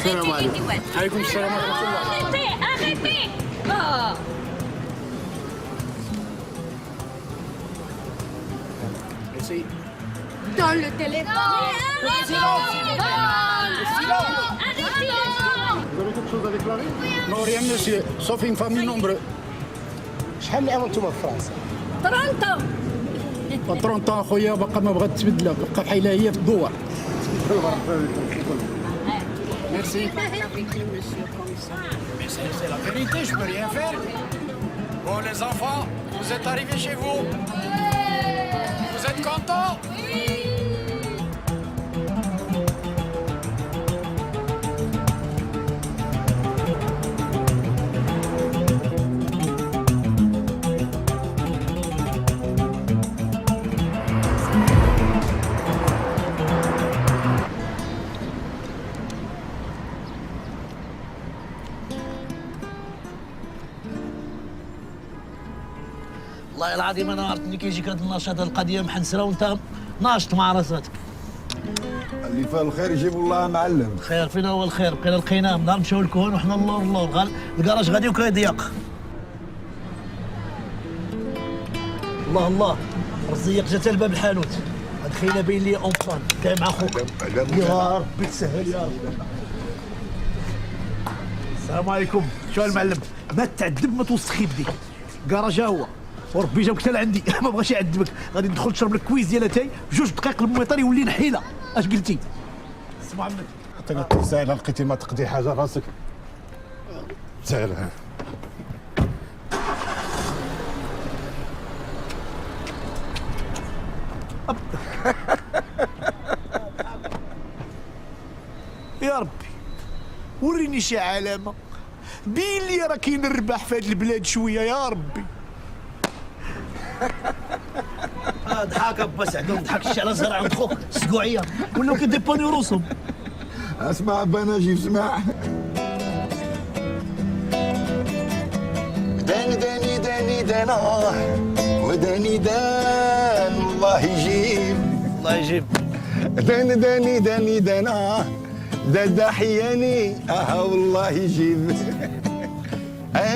السلام عليكم. عليكم السلام ورحمة الله. Arrêtez. Essayez. Dans le téléphone. Vous avez quelque chose à déclarer? Non, rien, monsieur. Sauf une famille nombreuse. شحال اللي عملتوها في فرنسا؟ 30 ans. 30 ans خويا باقا ما بغات تبدل بقى بحال هي في الدوار. Merci. Mais c'est la vérité, je peux rien faire. Bon les enfants, vous êtes arrivés chez vous. Vous êtes contents? والله العظيم انا عرفتني كيجيك هذا النشاط هذه القضيه محنسره وانت ناشط مع راساتك. اللي فيه الخير يجيب الله معلم. خير فينا هو الخير، بقينا لقيناه نهار نمشيو للكهون وحنا اللور الكراج غادي وكيضيق. الله الله رزيق جات لباب الحانوت، هاد خينا باين لي اونفان كاين مع خوك. يا ربي تسهل يا ربي. السلام عليكم، شو المعلم؟ ما تعذب ما توسخ يدي، كراج هو وربي جاوك حتى لعندي ما بغاش يعذبك، غادي ندخل نشرب لك كويز ديال اتاي بجوج دقائق الميطر يولي نحيله. اش قلتي؟ سي محمد انت ساهله لقيتي ما تقضي حاجه راسك ساهله. يا ربي وريني شي علامه بين لي راه كاين الرباح في هاد البلاد شويه يا ربي. ضحك با سعد ما ضحكش على زرع عند خوك سقوعيه ولاو كيديبونيو روسهم. اسمع با نجيب اسمع. داني دانا وداني دان الله يجيب الله يجيب. داني دانا دا حياني والله يجيب.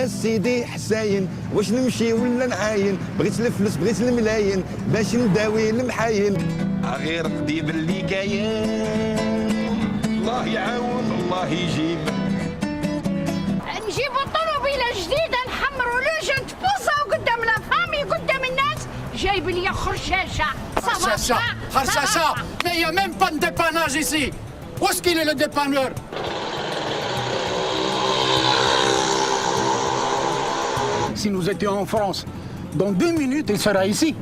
سيدي حساين واش نمشي ولا نعاين، بغيت الفلوس بغيت الملاين باش نداوي المحاين، غير قضيب اللي كاين الله يعاون الله يجيب. نجيبوا طوموبيله جديده نحمروا لوجن تبوظاو قدام لا فامي قدام الناس، جايب لي خرشاشه. خرشاشة. Mais il y a même pas de dépannage ici. Où est-ce qu'il est le dépanneur? Si nous étions en France, dans 2 minutes, il sera ici.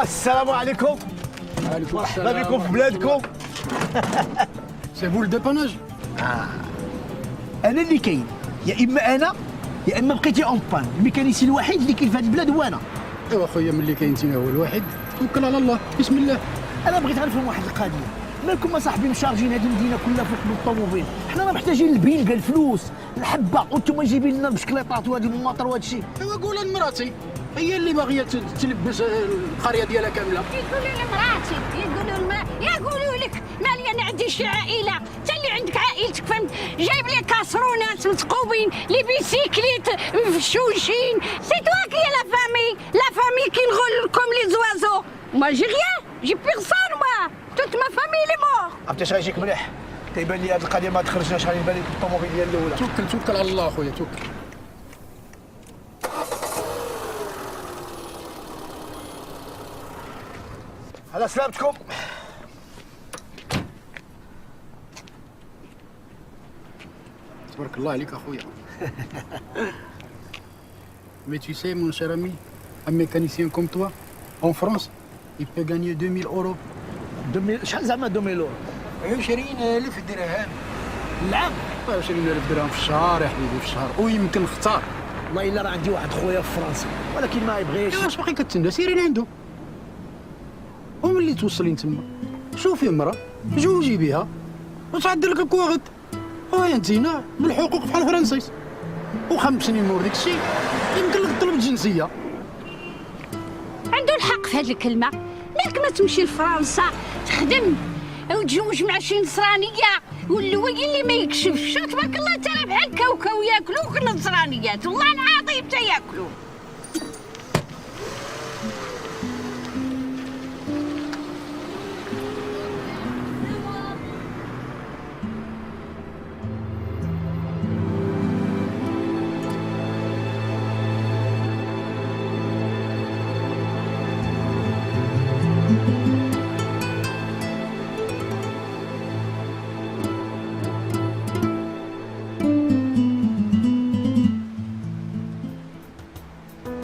السلام عليكم، مرحبا بكم في بلادكم. C'est vous le dépannage? انا اللي كاين، يا اما انا يا اما بقيتي اون بان. الميكانيسي الوحيد اللي كاين في هذه البلاد هو انا. ايوا خويا ملي كاين انت هو الواحد توكل على الله. بسم الله. انا بغيت نفهم واحد القضيه، مالكم اصاحبي مشارجين هذه المدينه كلها فوق بالطوموبيل؟ حنا راه محتاجين البنقه الفلوس الحبه وانتم جايبين لنا بشكليطات وهذه الماطر وهذا الشيء. ايوا قولها لمراتي، هي اللي باغيه تلبس القريه ديالها كامله. يقولوا لمراتي يقولوا لك مالي انا عندي شي عائله، انت اللي عندك عائلتك فهمت، جايب لي كاسرونات مثقوبين لي بيسيكليت مفشوشين. سي توا كي لا فامي كي نغولكم لي زوازو. ما جي غيان جي بيرسون ما توت ما فامي لي مور. عرفتي اش غيجيك مليح؟ كيبان لي هذه القضيه ما تخرجناش، غادي يبان لك الطوموبيل ديال الاولى. توكل على الله خويا توكل. على سلامتكم. تبارك الله عليك اخويا. Mais tu sais mon cher ami, un mécanicien comme toi en France, il peut gagner 2000 euros. 2000 شحال زعما 2000 اورو؟ 20,000 درهم. العام؟ 20,000 درهم في الشهر يا حبيبي في الشهر، ويمكن اختار. والله الا راه عندي واحد خويا في فرنسا ولكن ما يبغيش. واش باقي كتسنى؟ سيري لعندو. وملي توصلي تما شوفي مرا جوجي بها وتعدل لك الكواغد. ها انت هنا بالحقوق بحال الفرنسيس، و5 سنين مور ديك الشيء يمكن لك تطلب الجنسيه. عنده الحق في هذه الكلمه. مالك ما تمشي لفرنسا تخدم وتزوج مع شي نصرانيه واللوي اللي ما يكشفش. تبارك الله ترى بحال كاوكاو ياكلوك النصرانيات، والله العظيم تا ياكلوك.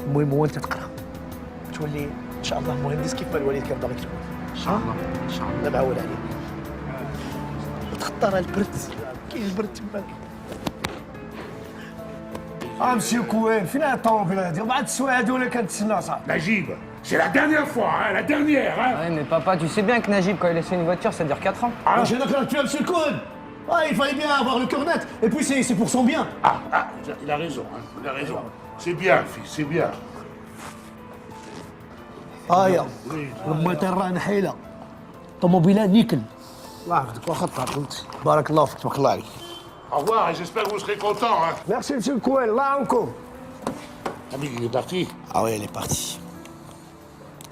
المهم هو انت تقرا تولي ان شاء الله مهندس كيف ما الوالد كان باغي تكون. ان شاء الله ان شاء الله. انا معول عليك. تخطر البرد، كاين البرد تماك. مسيو كوين فين الطوموبيل هادي؟ 4 السوايع هادو ولا كنتسنى صاحبي. Najib, c'est la dernière fois, hein, la dernière, hein. Ouais, mais papa, tu sais bien que Najib, quand il essaie une voiture, ça dure 4 ans. J'ai d'accord avec toi, monsieur Cohen. Il fallait bien avoir le cœur net. Et puis c'est pour son bien. Il a raison, hein, il a raison. C'est bien, fils, c'est bien. يا الموتور راه نحيله، طوموبيله نيكل. الله يحفظك واخا قلت. بارك الله فيك، تبارك الله عليك. Au revoir et j'espère que vous serez contents, hein. Merci monsieur Cohen, là encore. Ami, il est parti. Ah oui, elle est partie.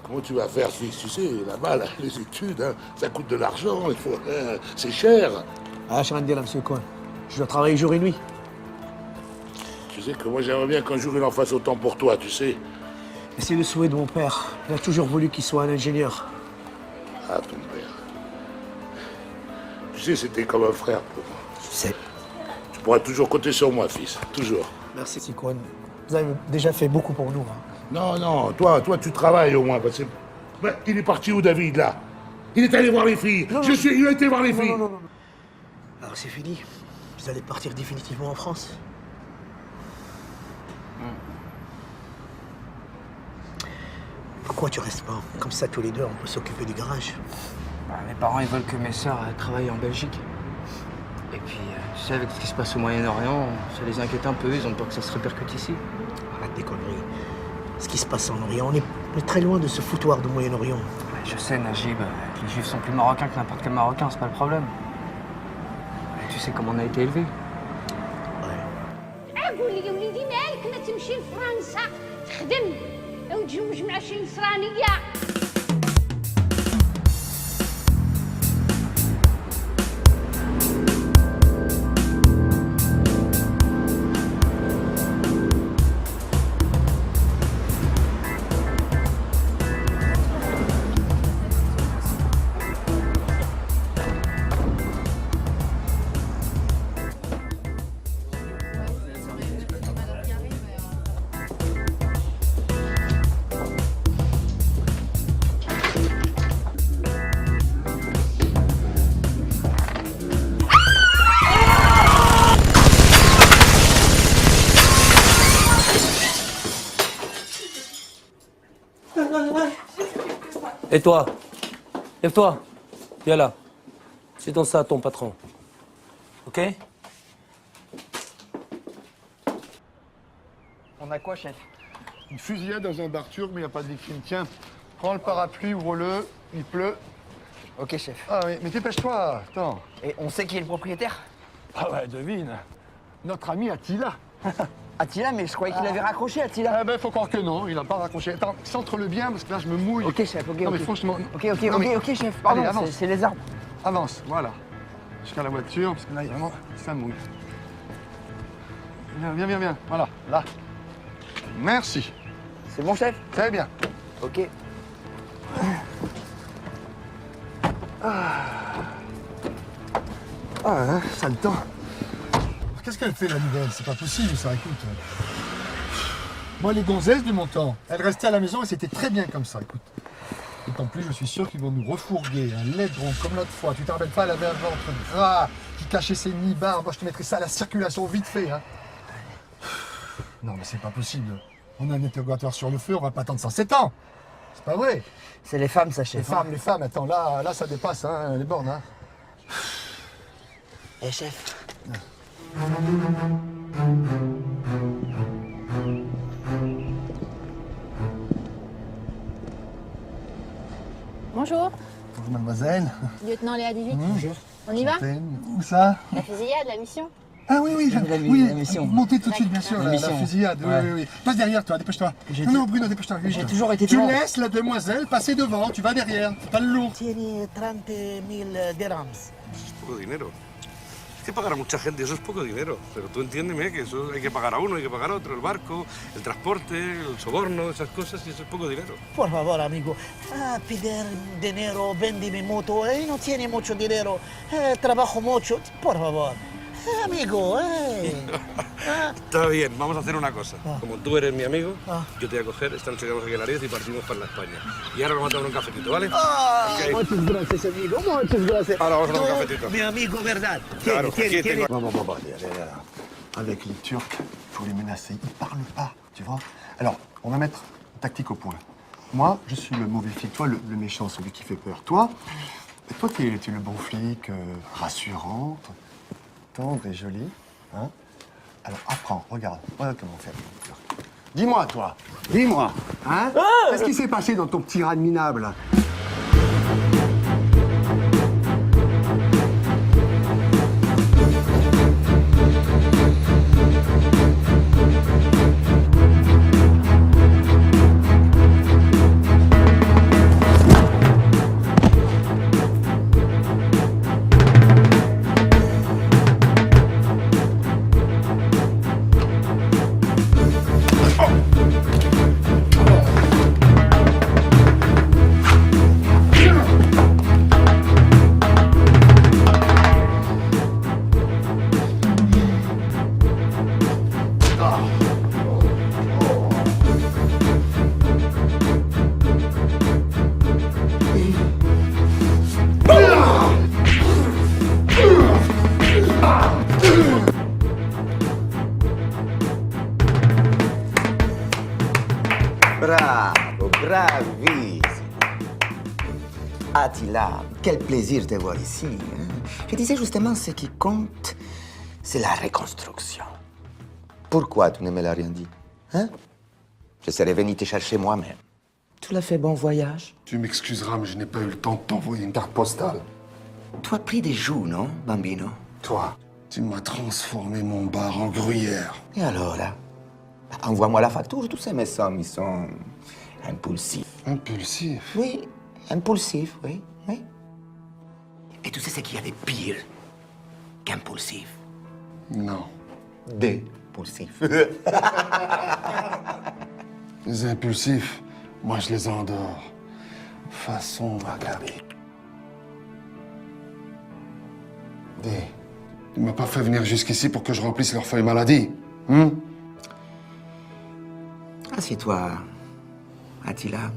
Comment tu vas faire, fils? Tu sais, là-bas, là, les études, hein, ça coûte de l'argent, il faut, c'est cher. Ah, je viens de dire là, monsieur Cohen. Je dois travailler jour et nuit. Tu sais que moi, j'aimerais bien qu'un jour il en fasse autant pour toi, tu sais. Et c'est le souhait de mon père. Il a toujours voulu qu'il soit un ingénieur. Ah, ton père. Tu sais, c'était comme un frère pour moi. Je sais. Tu pourras toujours compter sur moi, fils, toujours. Merci, monsieur Cohen. Vous avez déjà fait beaucoup pour nous. Hein. Non, non, toi, tu travailles au moins, parce que... Ben, il est parti où, David, là? Il est allé voir les filles. Il a été voir les filles. Non. Alors c'est fini. Vous allez partir définitivement en France. Pourquoi tu restes pas? Comme ça, tous les deux, on peut s'occuper du garage. Bah, mes parents, ils veulent que mes sœurs travaillent en Belgique. Et puis, tu sais, avec ce qui se passe au Moyen-Orient, ça les inquiète un peu. Ils ont peur que ça se répercute ici. Arrête des conneries. Ce qui se passe en Orient, on est très loin de ce foutoir du Moyen-Orient. Ouais, je sais, Najib, les Juifs sont plus marocains que n'importe quel Marocain, c'est pas le problème. Et tu sais comment on a été élevés. قول لي يا وليدي مالك ما تمشي لفرنسا تخدم وتزوج مع شي نصرانيه. Et toi, lève-toi, viens là. C'est dans ça ton patron. Ok? On a quoi, chef? Une fusillade dans un bar turc, mais il n'y a pas de victime. Tiens, prends le parapluie, ouvre-le, il pleut. Ok, chef. Ah oui, mais dépêche-toi, attends. Et on sait qui est le propriétaire? Ah ouais, devine. Notre ami Attila. Attila, mais je croyais qu'il avait raccroché, Attila. Ah ben, faut croire que non, il n'a pas raccroché. Attends, centre-le bien, parce que là, je me mouille. Ok, chef, ok, Non, ok. mais franchement... Ok, chef. Pardon, Allez, avance. c'est les arbres. Avance, voilà. Jusqu'à la voiture, parce que là, vraiment, ça mouille. Viens, voilà, là. Merci. C'est bon, chef? Très bien. Ok. Ah, ça le temps. Qu'est-ce qu'elle fait, la nouvelle? C'est pas possible, ça, écoute. Moi, les gonzesses de mon temps, elles restaient à la maison et c'était très bien comme ça, écoute. Et en plus, je suis sûr qu'ils vont nous refourguer un laidron comme l'autre fois. Tu te rappelles pas, elle avait un ventre gras qui cachait ses nibards. Moi, je te mettrais ça à la circulation vite fait, hein. Non, mais c'est pas possible. On a un interrogatoire sur le feu, on va pas attendre 107 ans. C'est pas vrai. C'est les femmes, ça, chef. Les femmes, attends, là, ça dépasse, hein, les bornes, hein. Eh, chef. Bonjour, Bonjour mademoiselle. lieutenant Léa 18. Bonjour. On y va? Où ça? La fusillade, la mission. Ah oui, oui, la mission. Montez tout de suite, bien sûr, la mission. fusillade. Oui, Ouais. oui, oui. Passe derrière, toi, dépêche-toi. Non, Bruno, dépêche-toi. J'ai toujours été Tu devant. laisses la demoiselle passer devant, tu vas derrière. Pas le lourd. Tiene 30.000 dirhams. Poco dinero. Es que pagar a mucha gente, eso es poco dinero. Pero tú entiéndeme que eso hay que pagar a uno, hay que pagar a otro, el barco, el transporte, el soborno, esas cosas, y eso es poco dinero. Por favor, amigo, pedir dinero, vende mi moto, no tiene mucho dinero, trabajo mucho, por favor. Amigo, Está bien, vamos a hacer una cosa. Como tú eres mi amigo, yo te voy a coger, esta noche llegamos aquí a la 10 y partimos para la España. Y ahora vamos a tomar un cafetito, ¿vale? Ok. Muchas gracias, amigo, muchas gracias. Ahora vamos a tomar un cafetito. Mi amigo, ¿verdad? Claro, aquí tengo. Bon, allez, là. Avec les Turcs, il faut les menacer. Ils parlent pas, tu vois. Alors, on va mettre une tactique au point. Moi, je suis le mauvais flic, toi, le méchant, celui qui fait peur. Toi, t'es le bon flic, rassurant, tendre et joli. Hein. Alors, apprends, regarde comment on fait. Dis-moi, toi, dis-moi, hein, qu'est-ce qui s'est passé dans ton petit rad minable? Bravo, bravissimo. Attila, quel plaisir de te voir ici. Hein? Je disais justement, ce qui compte, c'est la reconstruction. Pourquoi tu ne me l'as rien dit? Hein? Je serais venu te chercher moi-même. Tu l'as fait bon voyage? Tu m'excuseras, mais je n'ai pas eu le temps de t'envoyer une carte postale. Tu as pris des joues, non, bambino? Toi, tu m'as transformé mon bar en gruyère. Et alors, là? Envoie-moi la facture, tous ces mes sommes, ils sont impulsifs. Impulsif? Oui, impulsifs, oui, oui. Et tu sais ce qu'il y a de pire qu'impulsif? Non. Dépulsif. Les impulsifs, moi je les endors. Façon Maccabi. Tu m'as pas fait venir jusqu'ici pour que je remplisse leur feuille maladie, hein? Assieds-toi, Attila.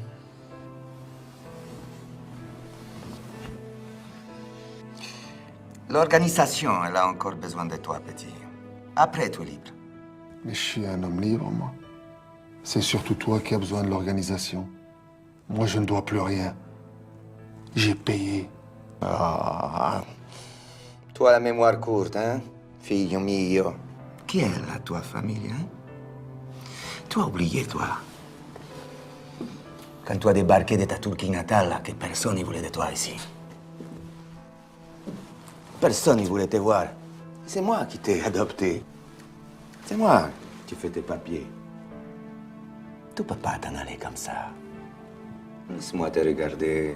L'organisation, elle a encore besoin de toi, petit. Après, tu es libre. Mais je suis un homme libre, moi. C'est surtout toi qui as besoin de l'organisation. Moi, je ne dois plus rien. J'ai payé. Ah, toi, la mémoire courte, hein, figlio mio. Qui est la tua famille, hein? Tu as oublié, toi. Quand tu as débarqué de ta Turquie natale, que personne ne voulait de toi ici. Personne ne voulait te voir. C'est moi qui t'ai adopté. C'est moi qui fais tes papiers. Tu peux pas t'en aller comme ça. Laisse-moi te regarder.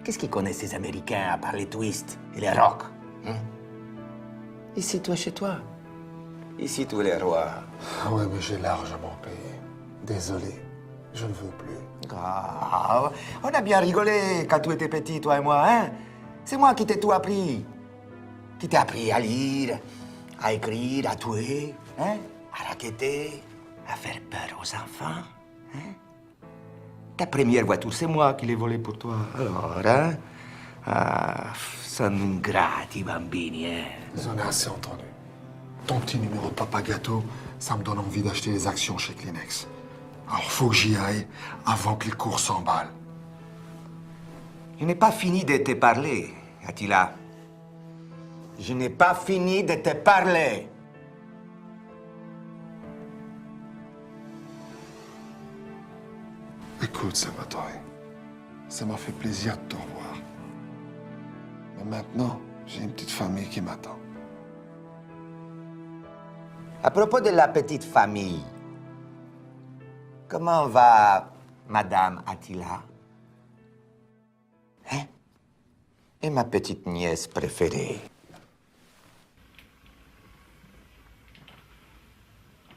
Qu'est-ce qu'ils connaissent ces Américains à part les twists et les rock, hein? Ici, toi, chez toi. Ici, tu es le roi. Ah ouais, mais j'ai largement payé. Désolé, je ne veux plus. Ah, on a bien rigolé quand tu étais petit, toi et moi, hein? C'est moi qui t'ai tout appris. Qui t'ai appris à lire, à écrire, à tuer, hein? À raqueter, à faire peur aux enfants, hein? Ta première voiture, c'est moi qui l'ai volée pour toi. Alors, hein? Ah, sono ingrati, bambini, hein? J'en ai assez entendu. Ton petit numéro de papa gâteau, ça me donne envie d'acheter les actions chez Kleenex. Alors, faut que j'y aille avant que les cours s'emballent. Je n'ai pas fini de te parler, Attila. Je n'ai pas fini de te parler. Écoute, Salvatore, Ça m'a fait plaisir de te revoir. Mais maintenant, j'ai une petite famille qui m'attend. À propos de la petite famille, comment va Madame Attila? Hein? Et ma petite nièce préférée?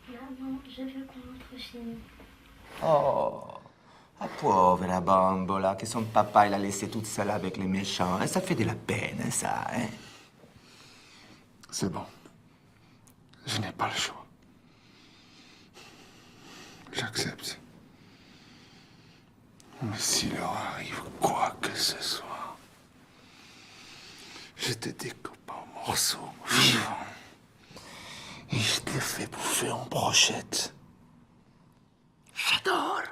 Maman, je veux qu'on rentre chez nous. Oh, la pauvre bambola que son papa l'a laissée toute seule avec les méchants. Hein, ça fait de la peine, hein, ça, hein? C'est bon. Je n'ai pas le choix. J'accepte. Mais s'il leur arrive quoi que ce soit, je te découpe en morceaux vivants et je te le fais bouffer en brochettes. J'adore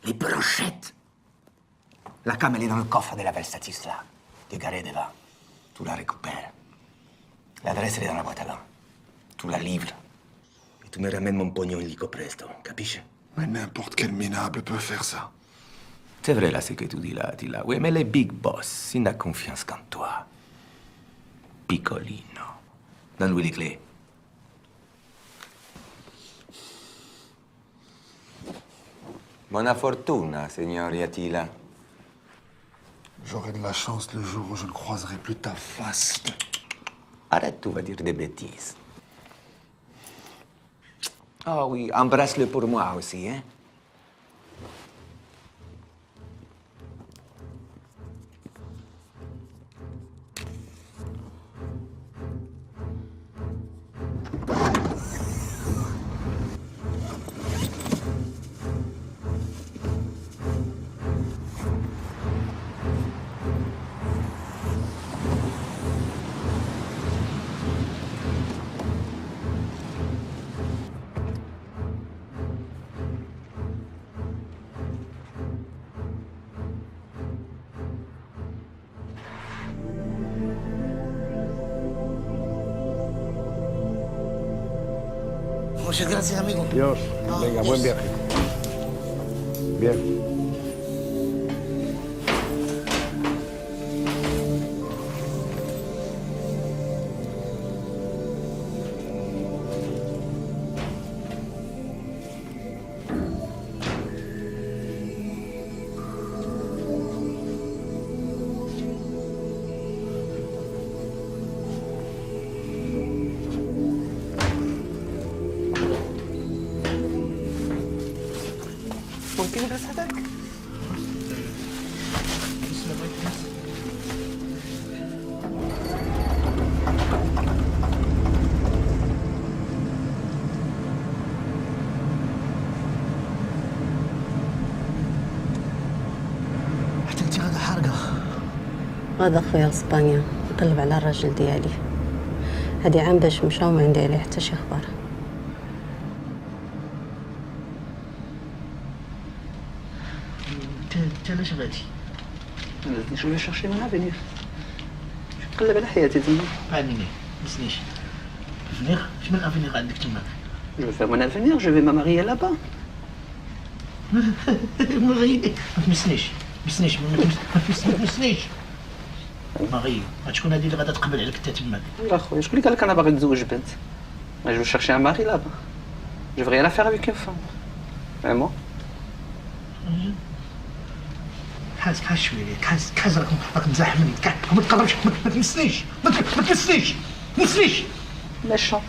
les brochettes. La cam, elle est dans le coffre de la Versatis, là. T'es garé devant. Tu la récupères. L'adresse, elle est dans la boîte à gants. Tu la livres. Et tu me ramènes mon pognon illico presto. Capisci? Mais n'importe quel minable peut faire ça. C'est vrai, là, ce que tu dis, là, Attila. Oui, mais le big boss, il n'a confiance qu'en toi. Piccolino. Donne-lui les clés. Buona fortuna, signor Attila. J'aurai de la chance le jour où je ne croiserai plus ta face. Arrête, tu vas dire des bêtises. Ah oui, embrasse-le pour moi aussi, hein? Muchas gracias, amigo. Dios. Venga, buen viaje. Bien. ممكن نبرس هذاك؟ حتى انت غادا حارقه. غادا خويا اسبانيا نقلب على الراجل ديالي. هادي عام باش مشى وما عندي عليه حتى شي اخبار. انت علاش غادي؟ Je vais chercher mon avenir. Je نقلب على حياتي تما. عانيني ما تنسنيش. افنيغ شمن افنيغ عندك تما؟ Je vais faire mon avenir, je vais me marier là-bas. مغيني ما تمسنيش ما تمسنيش مغي غتكون هادي اللي غادا تقبل عليك انت تماك. لا خويا شكون اللي قال لك انا باغي نتزوج بنت؟ Je vais chercher un mari là-bas. Je veux rien à faire avec une femme. Vraiment. حاس شويه حاس راك مزاح مني ما تقربش ما تمسنيش ما تمسنيش Méchant.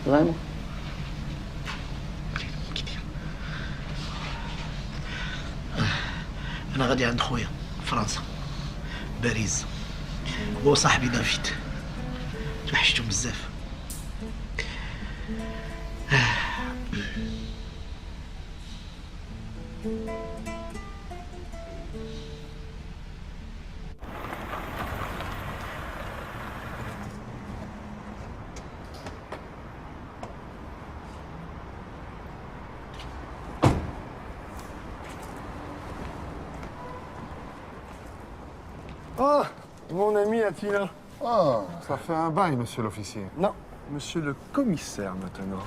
Vraiment. انا غادي عند خويا فرنسا باريس هو صاحبي دافيد توحشتو بزاف. Oh, mon ami Attila. Oh, ça fait un bail, monsieur l'officier. Non, monsieur le commissaire maintenant.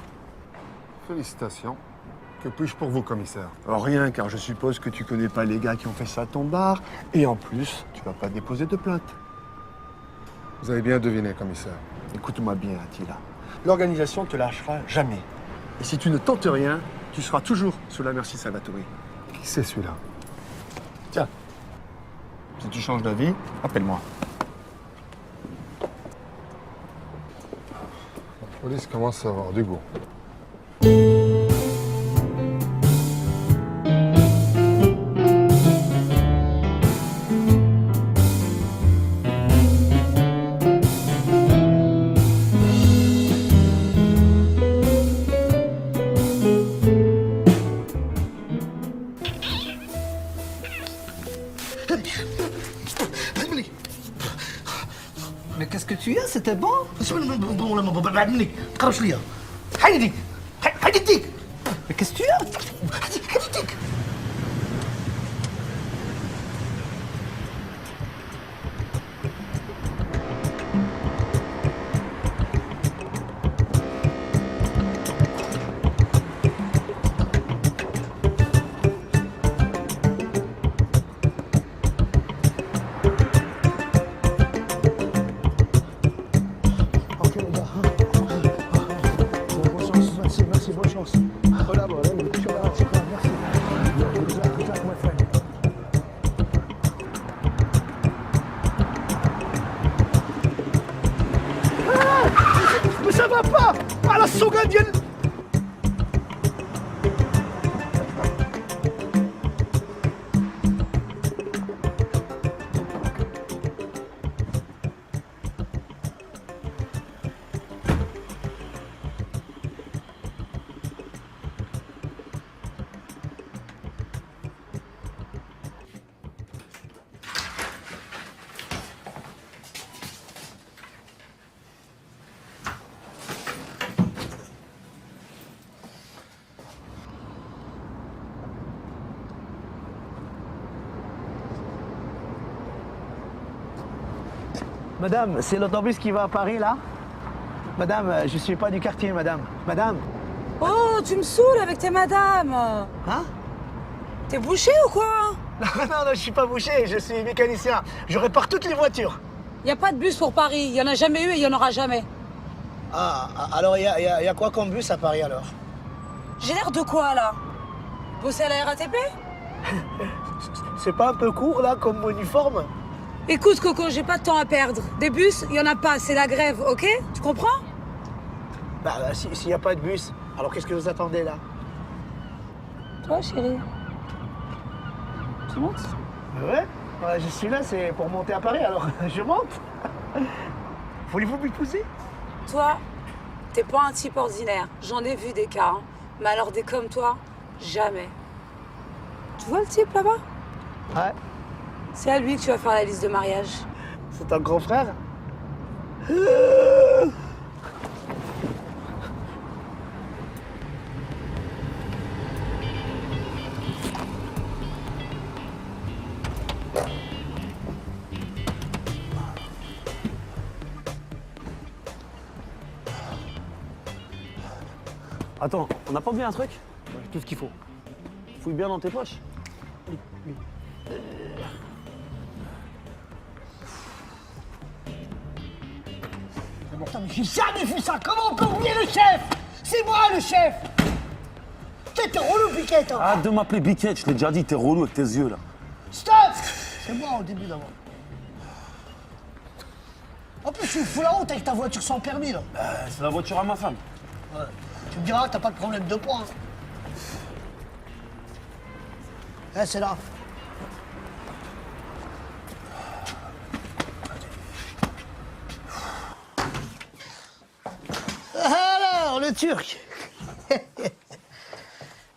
Félicitations. Que puis-je pour vous, commissaire? Rien, car je suppose que tu connais pas les gars qui ont fait ça à ton bar. Et en plus, tu vas pas déposer de plainte. Vous avez bien deviné, commissaire. Écoute-moi bien, Attila. L'organisation te lâchera jamais. Et si tu ne tentes rien, tu seras toujours sous la merci Salvatore. Qui c'est celui-là? Tiens, si tu changes d'avis, appelle-moi. La police commence à avoir du goût. Mais qu'est-ce que tu as? C'était bon? Mais qu'est-ce que tu as? Merci, bonne chance. Collabore, tu vas merci. Mais ça va pas! Ah, la saugandienne! Madame, c'est l'autobus qui va à Paris, là? Madame, je suis pas du quartier, madame. Madame? Oh, tu me saoules avec tes madames. Hein? T'es bouché ou quoi? Non, je suis pas bouché, je suis mécanicien. Je répare toutes les voitures. Y a pas de bus pour Paris. Y en a jamais eu et y en aura jamais. Ah, alors y a quoi comme bus à Paris, alors? J'ai l'air de quoi, là? Bosser à la RATP? C'est pas un peu court, là, comme uniforme? Écoute, Coco, j'ai pas de temps à perdre. Des bus, y en a pas, c'est la grève, ok? Tu comprends? Bah, s'il y a pas de bus, alors qu'est-ce que vous attendez, là? Toi, chérie? Tu montes? Ouais, je suis là, c'est pour monter à Paris, alors je monte. Voulez-vous m'épouser? Toi, t'es pas un type ordinaire. J'en ai vu des cas, hein. Mais alors des comme toi, jamais. Tu vois le type là-bas? Ouais. C'est à lui que tu vas faire la liste de mariage. C'est ton grand frère? Attends, on n'a pas oublié un truc? Tout ce qu'il faut. Fouille bien dans tes poches. Putain, mais j'ai jamais vu ça! Comment on peut oublier le chef? C'est moi le chef! T'es relou, Biquette! Hein. Arrête de m'appeler Biquette, je t'ai déjà dit, t'es relou avec tes yeux là. Stop! C'est moi au début d'abord. En plus, tu me fous la honte avec ta voiture sans permis là. C'est la voiture à ma femme. Ouais. Tu me diras, t'as pas de problème de points. Eh, c'est là. Alors, le Turc.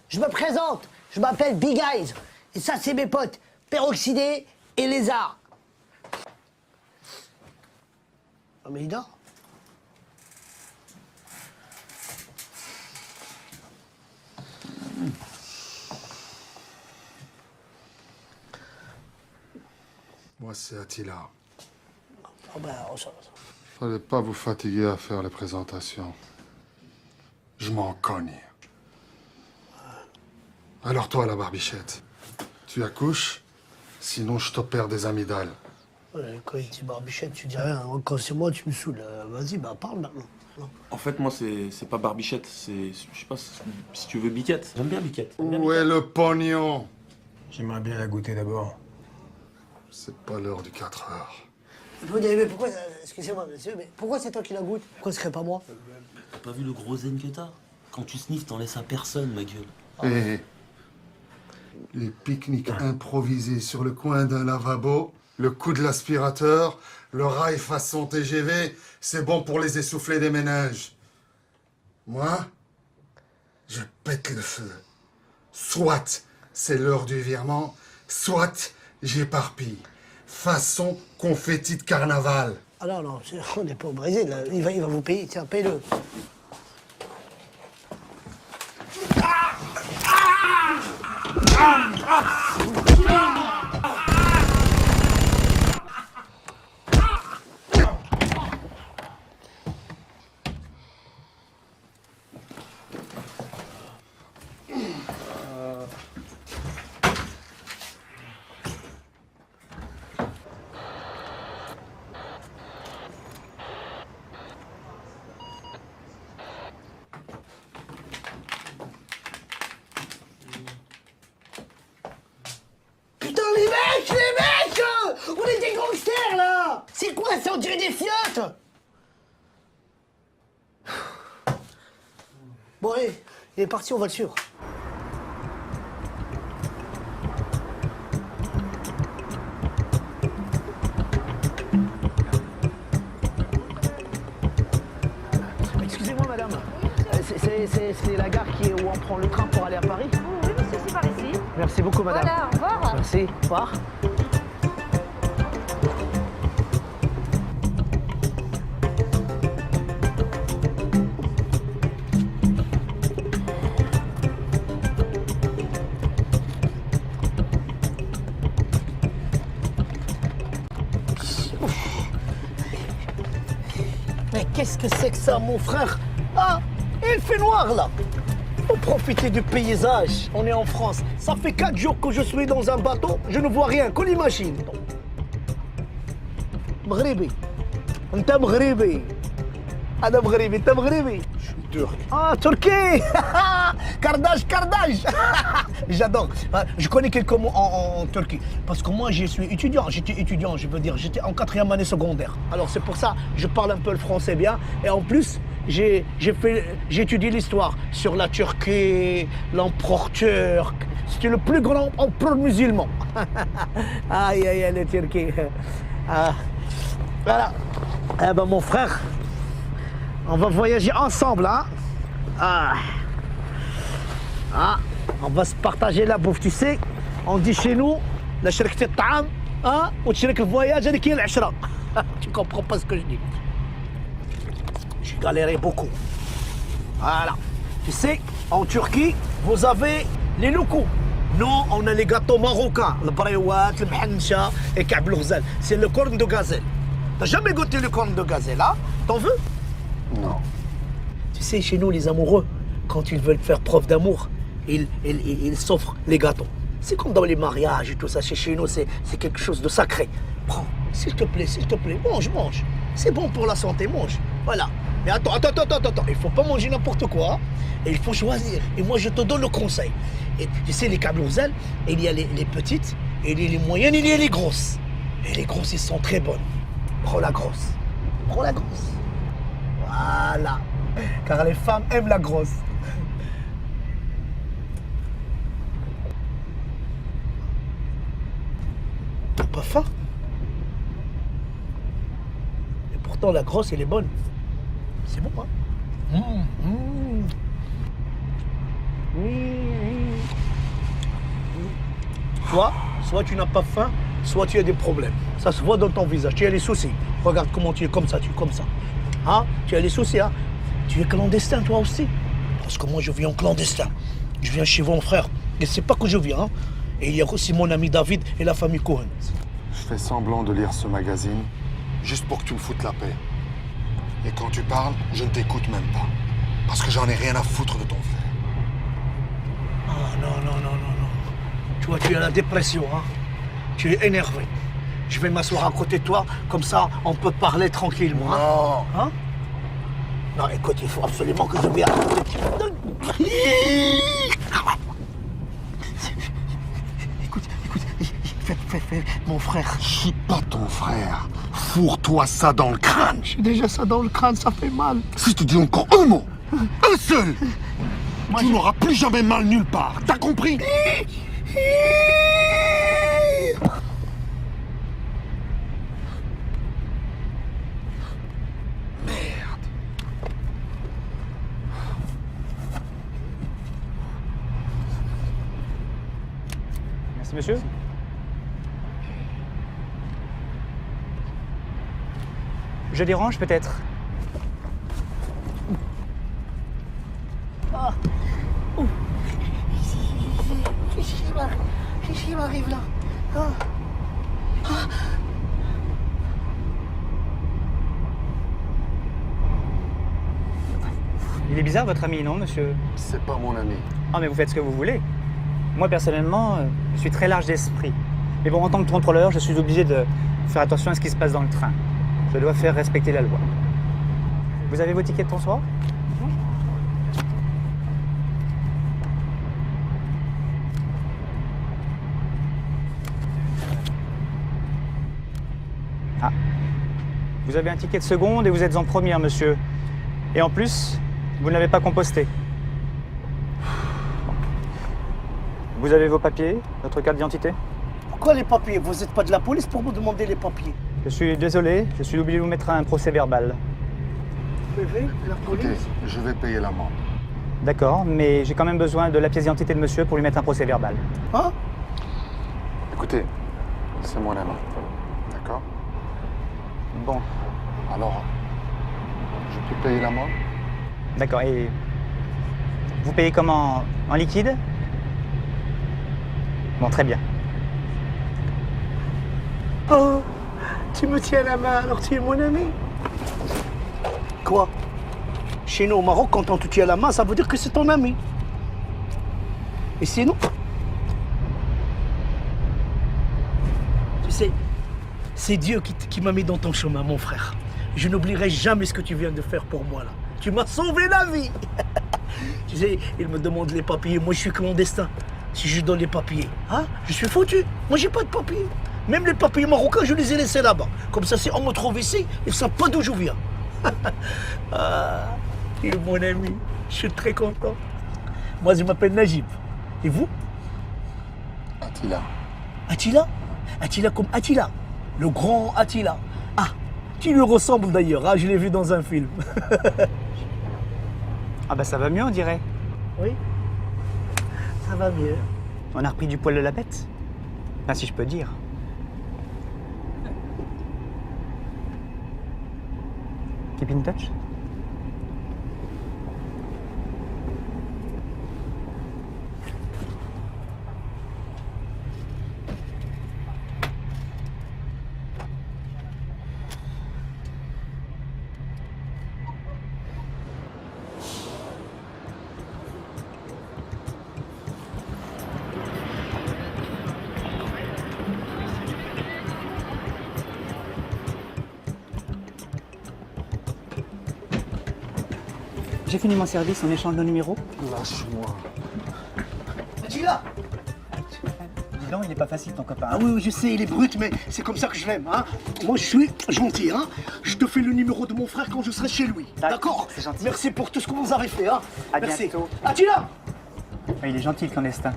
Je me présente, je m'appelle Big Eyes. Et ça, c'est mes potes, Peroxydé et Lézard. Oh, mais il dort. Moi, c'est Attila. Oh, ben, Fallait pas vous fatiguer à faire les présentations. Je m'en cogne. Alors toi, la barbichette, tu accouches, sinon je t'opère des amygdales. Ouais, quand il dit barbichette, tu dis rien. Quand c'est moi, tu me saoules. Vas-y, bah parle maintenant. En fait, moi, c'est pas barbichette, c'est... Je sais pas si tu veux biquette. J'aime bien biquette. Où est le pognon? J'aimerais bien la goûter d'abord. C'est pas l'heure du 4 heures. Mais pourquoi, excusez-moi, monsieur, mais pourquoi c'est toi qui la goûte? Pourquoi ce serait pas moi? T'as pas vu le gros zen que t'as? Quand tu sniffes, t'en laisses à personne, ma gueule. Et les pique-niques improvisés sur le coin d'un lavabo, le coup de l'aspirateur, le rail façon TGV, c'est bon pour les essoufflés des ménages. Moi, je pète le feu. Soit c'est l'heure du virement, soit j'éparpille. Façon confetti de carnaval. Ah non, non, on n'est pas au Brésil, là. Il va vous payer, tiens, paye-le. Putain, les mecs! On est des gangsters, là! C'est quoi ça? On dirait des fiottes! Bon, allez, il est parti, on va le suivre. Excusez-moi, madame. C'est la gare où on prend le train pour aller à Paris? Oui, monsieur, c'est par ici. Merci beaucoup, madame. Voilà, au revoir. Merci, au revoir. Mais qu'est-ce que c'est que ça, mon frère? Ah, il fait noir, là. Faut profiter du paysage. On est en France. Ça fait 4 jours que je suis dans un bateau. Je ne vois rien que l'imagine. Maghribi. Anta Maghribi. Ana Maghribi. Anta Maghribi. Je suis turc. Ah, Turquie. Kardage. J'adore. Je connais quelques mots en Turquie. Parce que moi, je suis étudiant. J'étais étudiant, je veux dire. J'étais en 4e année secondaire. Alors, c'est pour ça que je parle un peu le français bien. Et en plus, j'ai étudié l'histoire sur la Turquie, l'empereur turc. C'était le plus grand empereur musulman. Aïe, aïe, aïe, les Turcs. Voilà. Eh ben, mon frère, on va voyager ensemble, hein. On va se partager la bouffe, tu sais. On dit chez nous, la شركة الطعام, وتشارك الvoyage avec العشرة. Tu comprends pas ce que je dis. J'ai galéré beaucoup. Voilà. Tu sais, en Turquie, vous avez les locaux. Nous, on a les gâteaux marocains. Le brewat, le mhancha et ka'b el-ghzal. C'est le corne de gazelle. T'as jamais goûté le corne de gazelle, hein? T'en veux? Non. Tu sais, chez nous, les amoureux, quand ils veulent faire preuve d'amour, ils s'offrent les gâteaux. C'est comme dans les mariages et tout ça. Chez nous, c'est quelque chose de sacré. Prends, s'il te plaît, mange. C'est bon pour la santé, mange. Voilà. Mais attends. Il faut pas manger n'importe quoi. Et il faut choisir. Et moi, je te donne le conseil. Et tu sais, les ka'b el-ghzal, il y a les petites, il y a les moyennes, il y a les grosses. Et les grosses, elles sont très bonnes. Prends la grosse. Voilà. Car les femmes aiment la grosse. T'as pas faim? Et pourtant, la grosse, elle est bonne. C'est bon, hein? Soit tu n'as pas faim, soit tu as des problèmes. Ça se voit dans ton visage. Tu as les soucis. Regarde comment tu es comme ça, Hein? Tu as les soucis, hein? Tu es clandestin, toi aussi. Parce que moi, je viens en clandestin. Je viens chez mon frère. Et c'est pas que je viens, hein? Et il y a aussi mon ami David et la famille Cohen. Je fais semblant de lire ce magazine, juste pour que tu me foutes la paix. Et quand tu parles, je ne t'écoute même pas. Parce que j'en ai rien à foutre de ton frère. Ah non. Tu vois, tu as la dépression, hein. Tu es énervé. Je vais m'asseoir à côté de toi, comme ça, on peut parler tranquillement. Non. Hein? Non, écoute, il faut absolument que je vienne à côté de toi. Écoute, fais, mon frère. Je suis pas ton frère. Fourre-toi ça dans le crâne. J'ai déjà ça dans le crâne, ça fait mal. Si je te dis encore un mot, un seul, tu n'auras plus jamais mal nulle part. T'as compris? Merci monsieur. Je dérange peut-être? Ah. Oh. Qu'est-ce qui m'arrive là? Ah. Ah. Il est bizarre votre ami, non monsieur? C'est pas mon ami. Ah mais vous faites ce que vous voulez. Moi personnellement, je suis très large d'esprit. Mais bon, en tant que contrôleur, je suis obligé de faire attention à ce qui se passe dans le train. Je dois faire respecter la loi. Vous avez vos tickets de transport? Ah. Vous avez un ticket de seconde et vous êtes en première, monsieur. Et en plus, vous ne l'avez pas composté. Vous avez vos papiers, votre carte d'identité? Pourquoi les papiers? Vous n'êtes pas de la police pour me demander les papiers? Je suis désolé, je suis obligé de vous mettre un procès verbal. La police? Écoutez, je vais payer l'amende. D'accord, mais j'ai quand même besoin de la pièce d'identité de monsieur pour lui mettre un procès verbal. Hein? Écoutez, c'est mon ami. D'accord? Bon. Alors, je peux payer l'amende? D'accord, et vous payez comment? En liquide? Bon, très bien. Oh, tu me tiens la main alors tu es mon ami. Quoi? Chez nous au Maroc, quand on te tient la main, ça veut dire que c'est ton ami. Et sinon? Tu sais, c'est Dieu qui m'a mis dans ton chemin, mon frère. Je n'oublierai jamais ce que tu viens de faire pour moi là. Tu m'as sauvé la vie. Tu sais, il me demande les papiers, moi je suis clandestin. Si je donne les papiers, hein, je suis foutu. Moi j'ai pas de papiers. Même les papiers marocains, je les ai laissés là-bas. Comme ça, si on me trouve ici, ils ne savent pas d'où je viens. Ah, tu es mon ami. Je suis très content. Moi, je m'appelle Najib. Et vous? Attila. Attila? Attila comme Attila. Le grand Attila. Ah, tu lui ressembles d'ailleurs. Ah, je l'ai vu dans un film. Ah bah ça va mieux, on dirait. Oui, ça va mieux. On a repris du poil de la bête. Enfin, si je peux dire. Keep in touch. J'ai fini mon service, on échange nos numéros. Lâche-moi. Attila! Dis donc, il n'est pas facile ton copain. Ah oui, je sais, il est brut, mais c'est comme ça que je l'aime. Hein. Moi, je suis gentil. Hein. Je te fais le numéro de mon frère quand je serai chez lui. D'accord? C'est gentil. Merci pour tout ce que vous avez fait. Hein. À Merci. bientôt. Attila! Ah, il est gentil, le clandestin.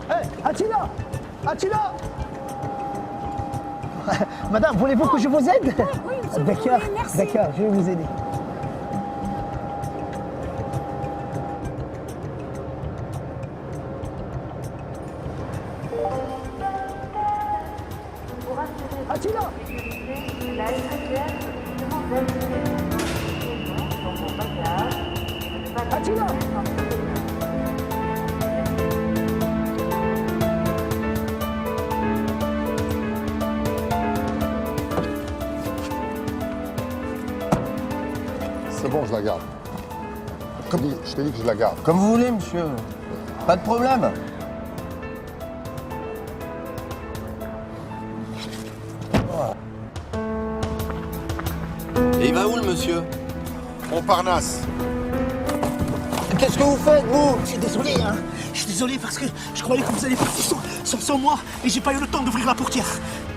Hey, Attila! Attila! Madame, voulez-vous que je vous aide? Oui, s'il vous plaît, D'accord, merci. d'accord, je vais vous aider. Attila! Attila! C'est bon, je la garde. Je t'ai dit que je la garde. Comme vous voulez, monsieur. Pas de problème. Et il va où, le monsieur? Montparnasse. Qu'est-ce que vous faites, vous? Je suis désolé, hein. Je suis désolé parce que je croyais que vous allez partir sans moi et j'ai pas eu le temps d'ouvrir la portière.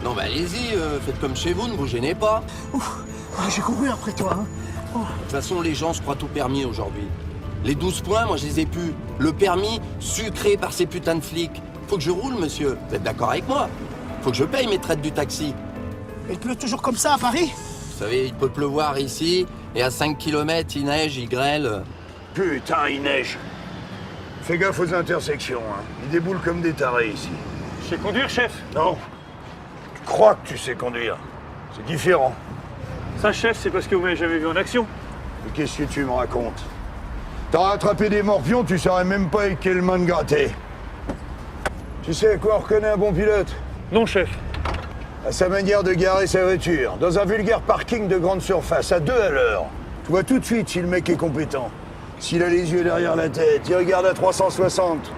Non, bah allez-y, faites comme chez vous, ne vous gênez pas. J'ai couru après toi, hein. De toute façon, les gens se croient tout permis aujourd'hui. Les 12 points, moi, je les ai plus. Le permis, sucré par ces putains de flics. Faut que je roule, monsieur. Vous êtes d'accord avec moi? Faut que je paye mes traites du taxi. Il pleut toujours comme ça à Paris? Vous savez, il peut pleuvoir ici, et à 5 km, il neige, il grêle. Putain, il neige. Fais gaffe aux intersections, hein. Ils déboulent comme des tarés ici. Je sais conduire, chef? Non. Tu crois que tu sais conduire. C'est différent. Ça, chef, c'est parce que vous m'avez jamais vu en action. Mais qu'est-ce que tu me racontes? T'as attrapé des morpions, tu saurais même pas avec quelle main te gratter. Tu sais à quoi on reconnaît un bon pilote? Non, chef. À sa manière de garer sa voiture, dans un vulgaire parking de grande surface, à 2 à l'heure. Tu vois tout de suite si le mec est compétent. S'il a les yeux derrière la tête, il regarde à 360.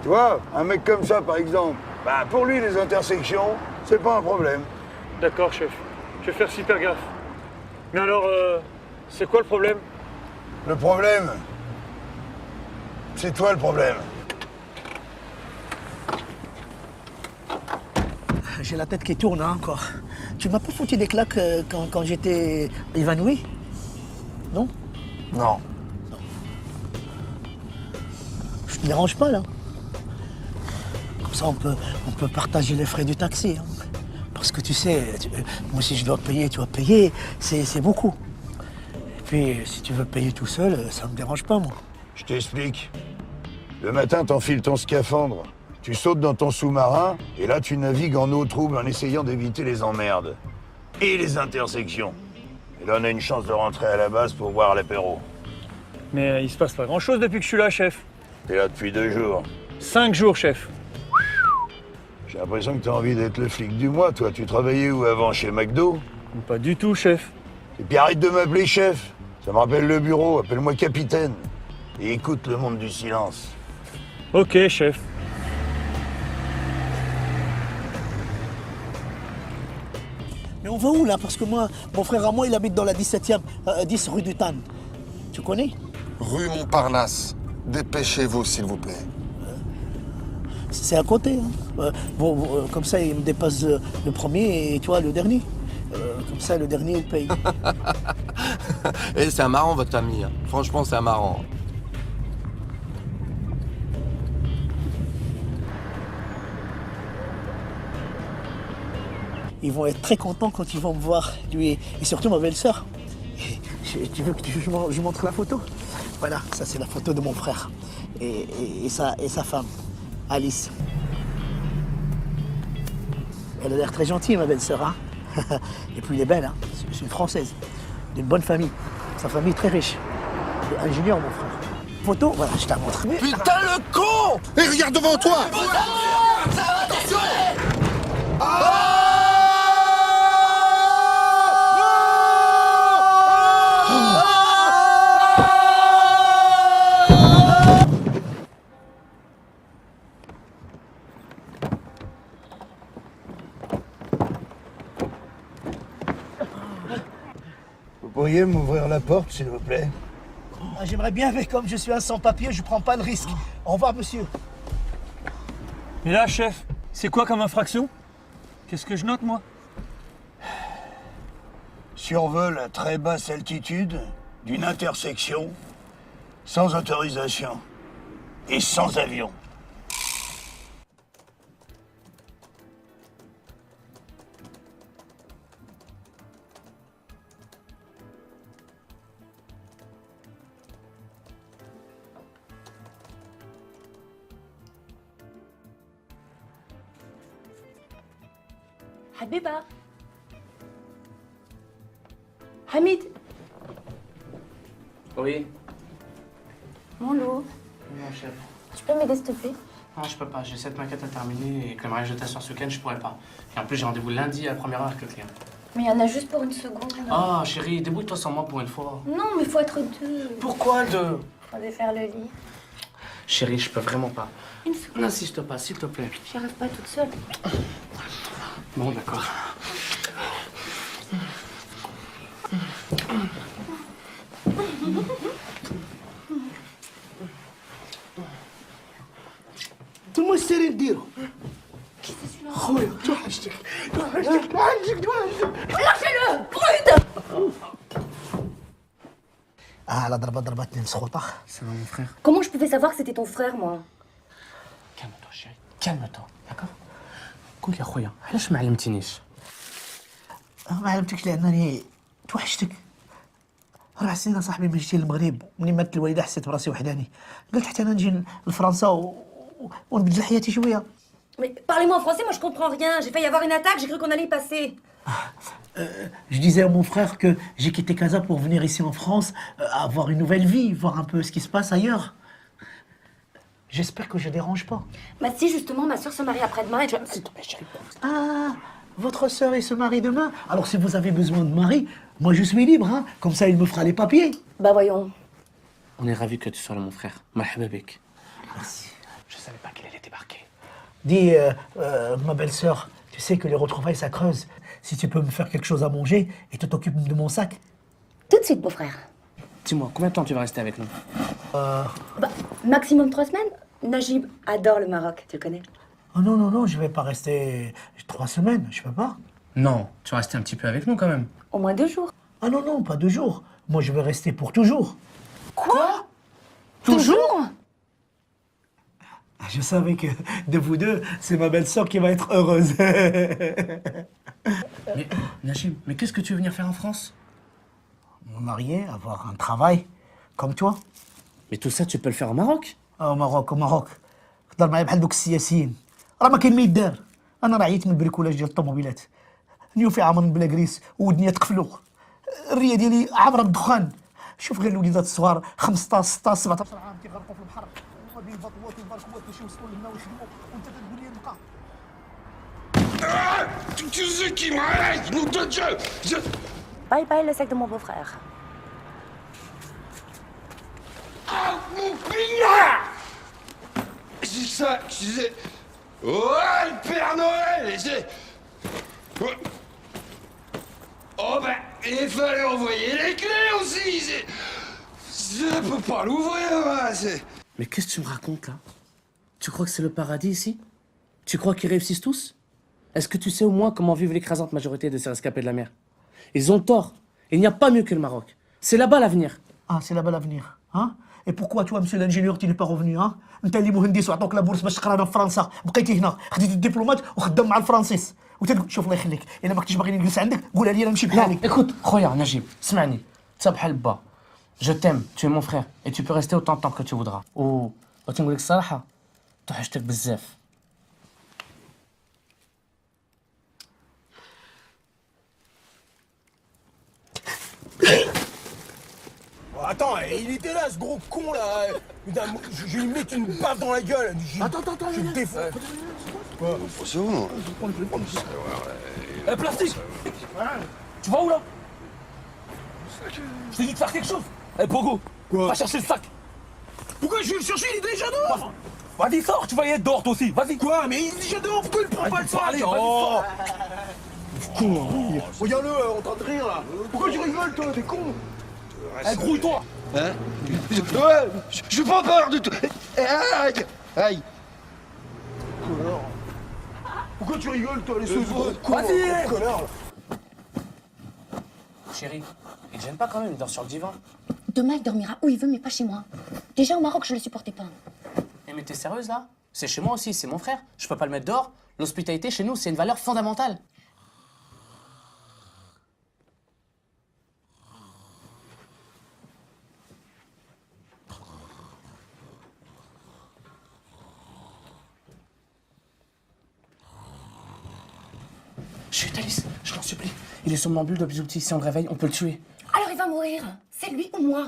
Tu vois, un mec comme ça, par exemple, bah pour lui, les intersections, c'est pas un problème. D'accord, chef. Je vais faire super gaffe. Mais alors, c'est quoi le problème? Le problème, c'est toi le problème. J'ai la tête qui tourne, hein, encore. Tu m'as pas foutu des claques quand j'étais évanoui? Non? Non. Je te dérange pas, là? Comme ça, on peut partager les frais du taxi, hein. Parce que tu sais, moi, si je dois payer, tu vas payer, c'est beaucoup. Et puis, si tu veux payer tout seul, ça me dérange pas, moi. Je t'explique. Le matin, t'enfiles ton scaphandre, tu sautes dans ton sous-marin, et là, tu navigues en eau trouble en essayant d'éviter les emmerdes. Et les intersections. Et là, on a une chance de rentrer à la base pour boire l'apéro. Mais il se passe pas grand-chose depuis que je suis là, chef. T'es là depuis 2 jours. 5 jours, chef. J'ai l'impression que t'as envie d'être le flic du mois, toi. Tu travaillais où avant, chez McDo? Pas du tout, chef. Et puis arrête de m'appeler chef. Ça me rappelle le bureau, appelle-moi capitaine. Et écoute le monde du silence. Ok, chef. Mais on va où, là? Parce que moi, mon frère à moi, il habite dans la 17e, 10 rue du Tann. Tu connais? Rue Montparnasse. Dépêchez-vous, s'il vous plaît. C'est à côté, hein. Comme ça, il me dépasse le premier et toi, le dernier. Comme ça, le dernier, il paye. Et c'est un marrant, votre ami. Hein. Franchement, c'est un marrant. Ils vont être très contents quand ils vont me voir, lui et surtout ma belle-sœur. Tu veux que je montre la photo? Voilà, ça c'est la photo de mon frère et sa femme, Alice. Elle a l'air très gentille, ma belle-sœur, hein. Et puis elle est belle, hein. C'est une Française, d'une bonne famille. Sa famille est très riche. Il est ingénieur, mon frère. Photo, voilà, je te la montre. Putain, le con! Et regarde devant toi! Attention! Vous pourriez m'ouvrir la porte, s'il vous plaît? Ah, j'aimerais bien, mais comme je suis un sans-papier, je prends pas le risque. Au revoir, monsieur. Et là, chef, c'est quoi comme infraction? Qu'est-ce que je note, moi? Survol à très basse altitude d'une intersection, sans autorisation et sans avion. Habiba. Hamid. Oui. Mon loup. Mon chef. Tu peux m'aider s'il te plaît? Non, je peux pas. J'ai 7 maquettes à terminer et que le mariage de ta soeur ce week-end, je pourrais pas. Et en plus, j'ai rendez-vous lundi à la première heure avec le client. Mais il y en a juste pour une seconde. Ah, chérie, débrouille-toi sans moi pour une fois. Non, mais il faut être deux. Pourquoi deux? Pour défaire le lit. Chérie, je peux vraiment pas. Une seconde. N'insiste pas, s'il te plaît. J'y arrive pas toute seule. Bon, d'accord. انتم سيرين ديروا خويا توحشتك Lâchez-le, brute! على ضربتني مسخوطه. C'est mon frère. Comment je pouvais savoir que c'était ton frère, moi? Calme-toi, chérie. Calme-toi, d'accord. قول يا خويا علاش ما علمتينيش؟ ما علمتكش لانني توحشتك. 4 سنين صاحبي من جيت للمغرب، منين ماتت الوالده حسيت براسي وحداني، قلت حتى انا نجي لفرنسا ونبدل حياتي شويه. Mais parlez-moi en français, moi je comprends rien. J'ai failli avoir une attaque, j'ai cru qu'on allait y passer. Je disais à mon frère que j'ai quitté Casa pour venir ici en France, avoir une nouvelle vie, voir un peu ce qui se passe ailleurs. J'espère que je dérange pas. Bah si, justement, ma soeur se marie après-demain et je... Ah, votre sœur elle se marie demain. Alors si vous avez besoin de mari, moi je suis libre, hein. Comme ça il me fera les papiers. Bah voyons. On est ravis que tu sois là, mon frère. Marhaba bik. Merci. Je savais pas qu'il allait débarquer. Dis, ma belle-sœur, tu sais que les retrouvailles ça creuse. Si tu peux me faire quelque chose à manger et tu t'occupes de mon sac. Tout de suite, beau-frère. Dis-moi, combien de temps tu vas rester avec nous? Bah, maximum 3 semaines. Najib adore le Maroc, tu le connais? Oh non, non, non, je vais pas rester 3 semaines, je peux pas. Non, tu vas rester un petit peu avec nous quand même. Au moins 2 jours. Ah non, non, pas 2 jours. Moi je vais rester pour toujours. Quoi? Toujours? Je savais que de vous deux, c'est ma belle-sœur qui va être heureuse. Mais, Najib, mais qu'est-ce que tu veux venir faire en France? Me marier, avoir un travail, comme toi. Mais tout ça, tu peux le faire au Maroc? Au Maroc, au Maroc. تهضر معايا بحال دوك السياسيين. راه ما كاين ما يدار. انا راه عييت من البريكولاج ديال الطوموبيلات. نيوفي عامر بلا كريس ودنيا تقفلو. الريه ديالي عامره بالدخان. شوف غير الوليدات الصغار 15 16 17 عام كيغرقوا في البحر وما بين البطوات والباركوات باش يوصلوا لهنا ويخدموا وانت تقول لي نبقى. Tu sais qui m'arrête, nom de Dieu! Bye bye le sac de mon beau-frère. Ah, mon pignard! C'est ça, je disais. Oh, le Père Noël! Oh, ben, il fallait envoyer les clés aussi! Je peux pas l'ouvrir, là, c'est. Mais qu'est-ce que tu me racontes là? Tu crois que c'est le paradis ici? Tu crois qu'ils réussissent tous? Est-ce que tu sais au moins comment vivent l'écrasante majorité de ces rescapés de la mer? Ils ont tort. Il n'y a pas mieux que le Maroc. C'est là-bas l'avenir. Ah, c'est là-bas l'avenir, hein? Et pourquoi toi, monsieur l'ingénieur, tu n'es pas revenu, hein? انت اللي مهندس وعطوك لابورس باش تقرا هنا في فرنسا، بقيتي هنا، خديتي الدبلومات وخدام مع الفرنسيس، وتقول شوف الله يخليك، الا ما كنتيش باغي نجلس عندك قولها لي انا نمشي بحالي. Écoute, خويا Najib, اسمعني. تسا بحال با. Je t'aime, tu es mon frère et tu peux rester autant de temps que tu voudras. وتنقول لك الصراحة توحشتك بزاف. Attends, il était là, ce gros con là. Putain, je vais lui mettre une baffe dans la gueule. Attends, je le défonce. Quoi? C'est bon. Je vais prendre. Plastique. Tu vas où là? Je t'ai dit de faire quelque chose. Pogo. Quoi? Va chercher le sac. Pourquoi je vais le chercher? Il est déjà dehors. Vas-y, sors, tu vas y être dehors toi aussi. Vas-y. Quoi? Mais il est déjà dehors, pourquoi il prend pas le sac? Allez, oh. Con, regarde-le en train de rire là. Pourquoi tu rigoles toi? T'es con. Grouille-toi. Hein? Ouais, je prends peur de tout. Aïe! Aïe! Connard. Pourquoi tu rigoles toi, les choses? Vas-y! Connard. Chérie, il te gêne pas quand même, il dort sur le divan. Demain, il dormira où il veut, mais pas chez moi. Déjà au Maroc, je le supportais pas. Eh mais t'es sérieuse là? C'est chez moi aussi, c'est mon frère. Je peux pas le mettre dehors. L'hospitalité chez nous, c'est une valeur fondamentale. Chut, Alice, je t'en supplie. Il est somnambule de bisoutis. Si on le réveille, on peut le tuer. Alors il va mourir. C'est lui ou moi?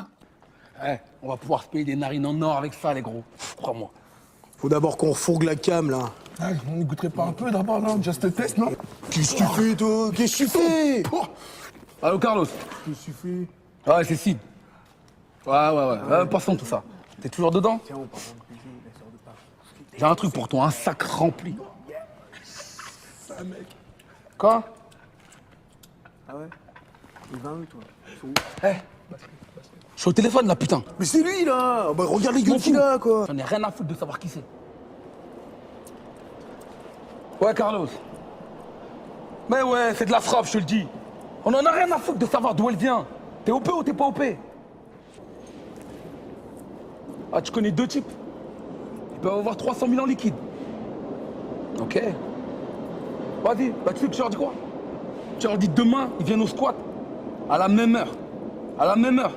Ouais, on va pouvoir se payer des narines en or avec ça, les gros. Crois-moi. Faut d'abord qu'on refourgue la cam, là. Ah, on n'écouterait pas un peu d'abord, là? Just a test, non? Qu'est-ce que tu fais, toi? Qu'est-ce que tu fais? Allô, Carlos? Qu'est-ce que tu fais? Ouais, c'est Sid. Ouais. Passons tout ça. T'es toujours dedans? J'ai un truc pour toi, un sac rempli. Ça, mec. Quoi? Ah ouais? Il va où, toi? Je suis au téléphone là, putain. Mais c'est lui, là! Bah, regarde les gueules qu'il a, quoi! J'en ai rien à foutre de savoir qui c'est. Ouais, Carlos. Mais ouais, c'est de la frappe, je te le dis. On en a rien à foutre de savoir d'où elle vient. T'es OP ou t'es pas OP? Ah, tu connais deux types. Ils peuvent avoir 300 000 en liquide. Ok. Vas-y, bah tu sais que tu leur dis quoi? Tu leur dis demain, ils viennent au squat. À la même heure. À la même heure.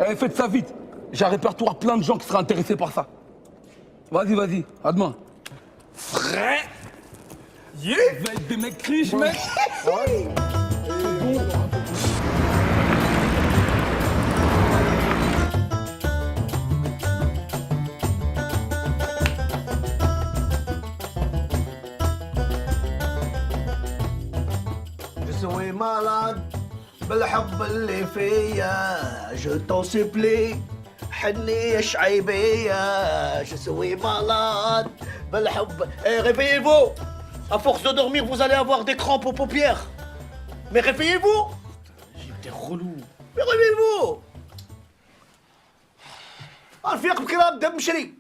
Eh, faites ça vite. J'ai un répertoire plein de gens qui seraient intéressés par ça. Vas-y, vas-y. À demain. Frère. Yeah. Vous êtes des mecs riches, mec. Ouais. Je suis malade بالحب اللي فيا je t'en supplie حني شعيبية je suis malade بالحب réveillez-vous à force de dormir vous allez avoir des crampes aux paupières mais réveillez-vous T'es relou. mais réveillez-vous الفيق بكرام دم مشري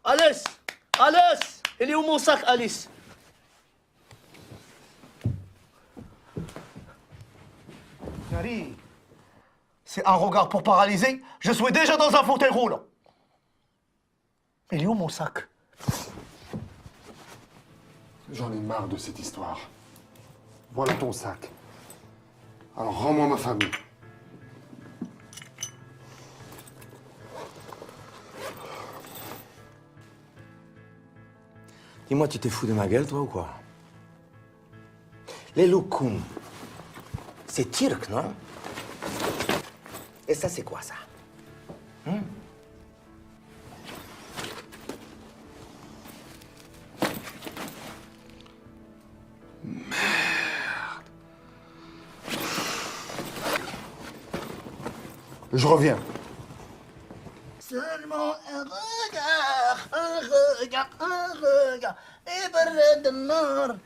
أليس أليس اللي هو موساك أليس Gary, c'est un regard pour paralyser. Je suis déjà dans un fauteuil roulant. Il est où mon sac? J'en ai marre de cette histoire. Voilà ton sac. Alors rends-moi ma famille. Dis-moi, tu te fous de ma gueule, toi, ou quoi? Les loukoum, c'est turc, non? Et ça, c'est quoi, ça? Je reviens. Seulement un regard, et برد النار,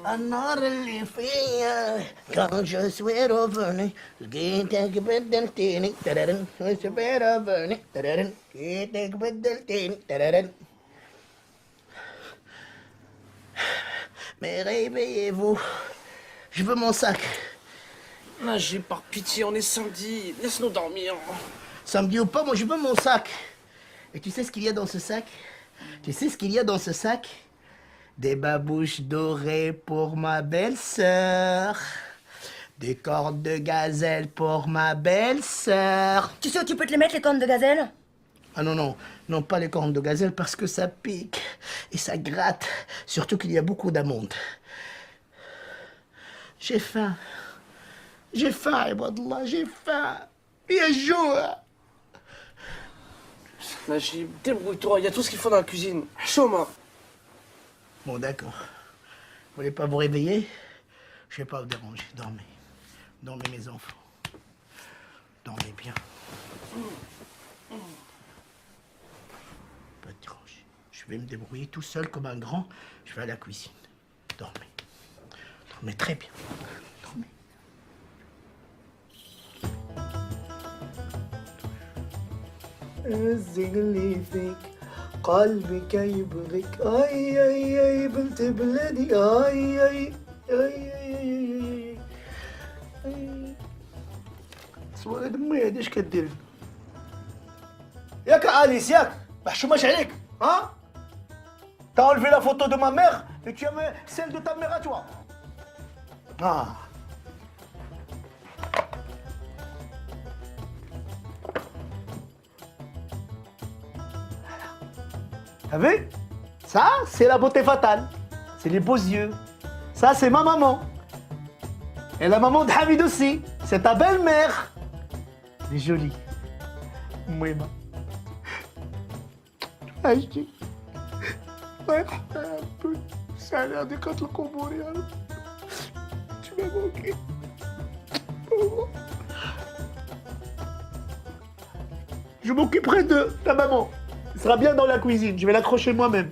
النار اللي فيا. Quand je suis revenu, لقيتك بدلتني, تررن, je suis revenu, تررن, لقيتك بدلتني, تررن. Mais réveillez-vous, je veux mon sac. Najib, par pitié, on est samedi. Laisse-nous dormir. Samedi ou pas, moi je veux mon sac. Et tu sais ce qu'il y a dans ce sac? Tu sais ce qu'il y a dans ce sac? Des babouches dorées pour ma belle-sœur. Des cornes de gazelle pour ma belle-sœur. Tu sais où tu peux te les mettre, les cornes de gazelle? Ah non, non, non, pas les cornes de gazelle parce que ça pique et ça gratte. Surtout qu'il y a beaucoup d'amandes. J'ai faim. J'ai faim, Ibadallah, j'ai faim. Il y a jour. Najib, débrouille-toi, il y a tout ce qu'il faut dans la cuisine. Choma. Bon, d'accord. Vous voulez pas vous réveiller? Je vais pas vous déranger. Dormez. Dormez, mes enfants. Dormez bien. Pas de déranger. Je vais me débrouiller tout seul comme un grand. Je vais à la cuisine. Dormez. Dormez très bien. Dormez. اللي فيك قلبي يبغيك اي اي اي بنت بلادي اي اي اي اي اي سؤال دمي هادي اش كدير ياك اليس ياك ما حشوماش عليك ها t'as enlevé la photo de ma mère et tu as mis celle de ta mère à toi ah. T'as vu? Ça, c'est la beauté fatale. C'est les beaux yeux. Ça, c'est ma maman. Et la maman de Hamid aussi. C'est ta belle-mère. Elle est jolie. Mouima. عشتي الله يرحمها un peu. C'est allé à des quatre le Comorial. Tu m'as manqué. Je m'occuperai de ta maman. Elle sera bien dans la cuisine. Je vais l'accrocher moi-même.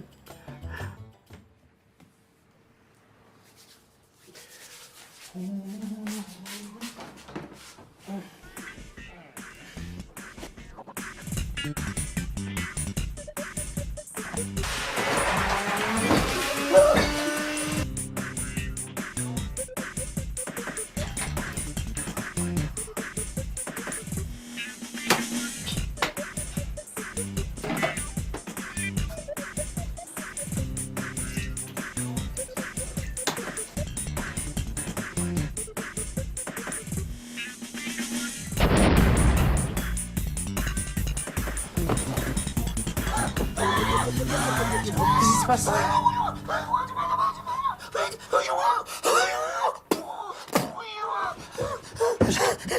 Qu'est-ce qui se passe?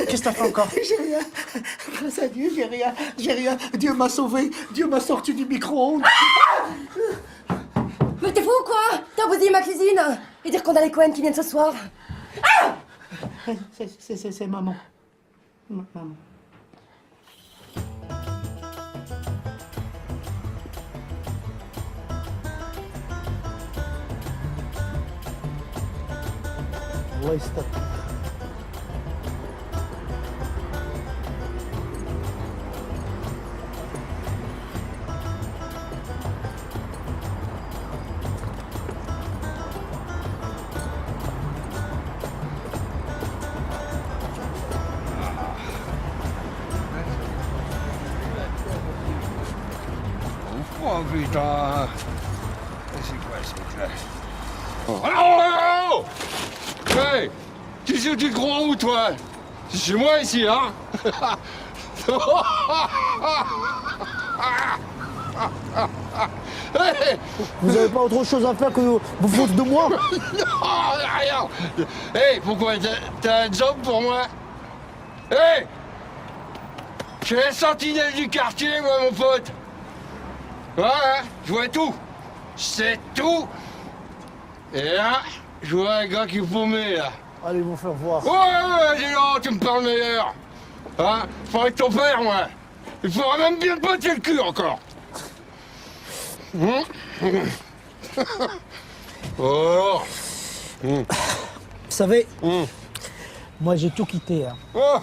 Qu'est-ce que t'as fait encore? J'ai rien. Grâce à Dieu, j'ai rien. J'ai rien. Dieu m'a sauvé. Dieu m'a sorti du micro-ondes. Mais t'es fou ou quoi? T'as bousillé ma cuisine. Et dire qu'on a les Cohen qui viennent ce soir. C'est maman. Maman. Ouais, stop. Oh putain. C'est quoi ce truc-là? Oh! Hey! Qu'est-ce que tu crois où, toi? C'est chez moi, ici, hein? Hey! Vous avez pas autre chose à faire que vous foutre de moi? Non, rien! Hey, pourquoi? T'as un job pour moi? Hey! Je suis la sentinelle du quartier, moi, mon pote! Ouais, je vois tout! Je sais tout! Et là, je vois un gars qui est paumé, là. Allez vous faire voir. Ouais, dis donc, tu me parles meilleur. Hein? Je ferais que ton père, moi. Il faudra même bien te botter le cul encore. Oh. Vous savez, moi j'ai tout quitté. Hein. Oh.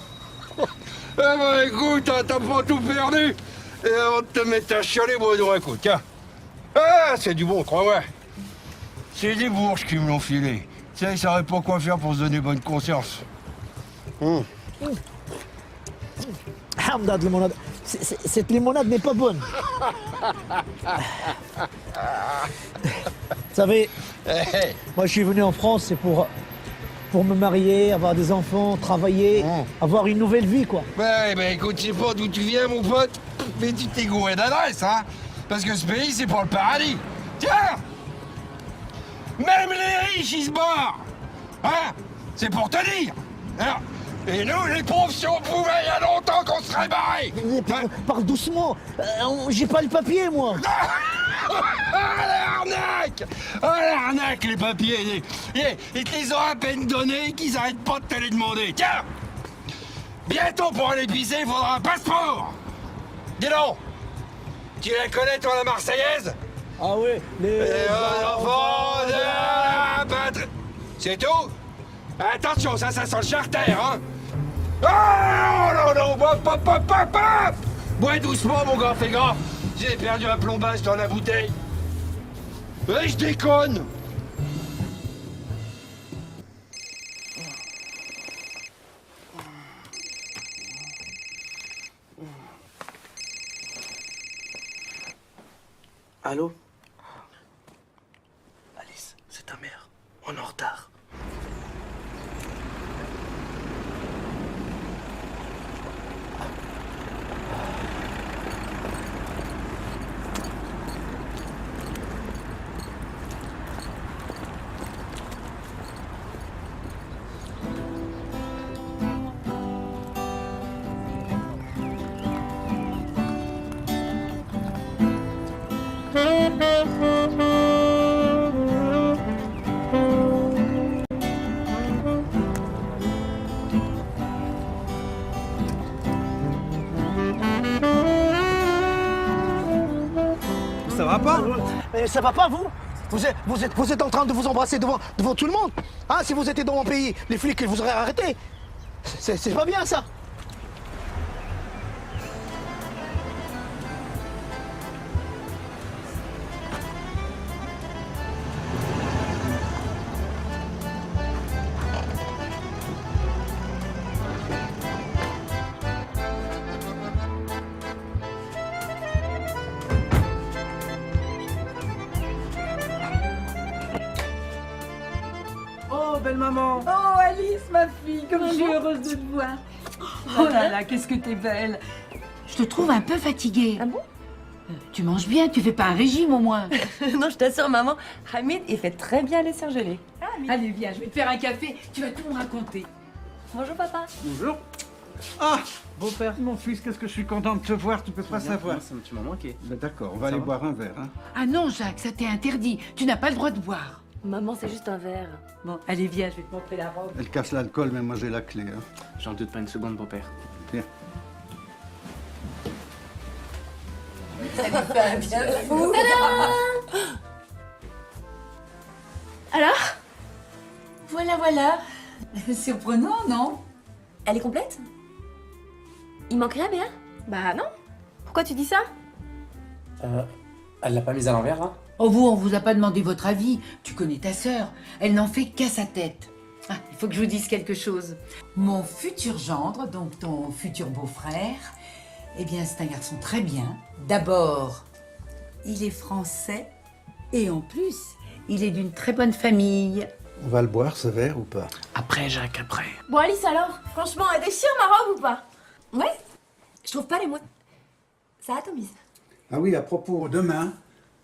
Eh ben écoute, t'as pas tout perdu. Et avant de te mettre à chialer, bon, écoute, tiens. Ah, c'est du bon, crois-moi. C'est des bourges qui me l'ont filé. Tu sais, ils savaient pas quoi faire pour se donner bonne conscience. Hamdad, limonade. Cette limonade n'est pas bonne. Vous savez, moi je suis venu en France, c'est pour me marier, avoir des enfants, travailler, avoir une nouvelle vie, quoi. Ben écoute, je sais pas d'où tu viens, mon pote, mais tu t'es gouré d'adresse, hein. Parce que ce pays, c'est pour le paradis. Tiens! Même les riches, ils se barrent! Hein? C'est pour te dire! Hein? Et nous, les pauvres, si on pouvait, il y a longtemps qu'on serait barrés! Parle doucement, j'ai pas le papier, moi! Ah, l'arnaque! Ah, l'arnaque, les papiers! Ils te les ont à peine donnés qu'ils arrêtent pas de te les demander! Tiens! Bientôt, pour aller pisser, il faudra un passeport! Dis donc! Tu la connais, toi, la Marseillaise? Ah oui, les enfants de la patrie. C'est tout? Attention, ça sent le charter, hein? Oh non, hop, hop, hop, hop, hop! Bois doucement, mon gars, fais gaffe. J'ai perdu un plombage dans la bouteille. Ouais, je déconne. Allô? Alice, c'est ta mère. On est en retard. va pas? Mais ça va pas, vous vous êtes en train de vous embrasser devant tout le monde. Hein, si vous étiez dans mon pays, les flics vous auraient arrêté. C'est pas bien, ça. Oh, belle maman. Oh, Alice, ma fille, comme je suis heureuse de te voir. Oh là là, qu'est-ce que t'es belle. Je te trouve un peu fatiguée. Ah bon? Tu manges bien, tu fais pas un régime au moins. Non, je t'assure, maman, Hamid, il fait très bien les surgelés. Allez, viens, je vais te faire un café, tu vas tout me raconter. Bonjour, papa. Bonjour. Ah, beau-père, mon fils, qu'est-ce que je suis content de te voir, tu peux pas savoir. Tu m'as manqué. Ben d'accord, on va Ça aller va boire un verre. Hein. Ah non, Jacques, ça t'est interdit. Tu n'as pas le droit de boire. Maman, c'est juste un verre. Bon, allez, viens, je vais te montrer la robe. Elle casse l'alcool, mais moi j'ai la clé. Hein. J'en doute pas une seconde, beau-père. Viens. Ça lui fait un bien fou. Alors? Voilà. Surprenant, non? Elle est complète? Il manque rien, Béa? Bah non. Pourquoi tu dis ça? Elle l'a pas mise à l'envers, là? Oh, vous, on vous a pas demandé votre avis. Tu connais ta sœur. Elle n'en fait qu'à sa tête. Ah, il faut que je vous dise quelque chose. Mon futur gendre, donc ton futur beau-frère, eh bien, c'est un garçon très bien. D'abord, il est français et en plus, il est d'une très bonne famille. On va le boire, ce verre, ou pas? Après, Jacques, après. Bon, Alice, alors? Franchement, elle déchire ma robe ou pas? Ouais. Je trouve pas les mots. Ça atomise. Ah oui, à propos, demain,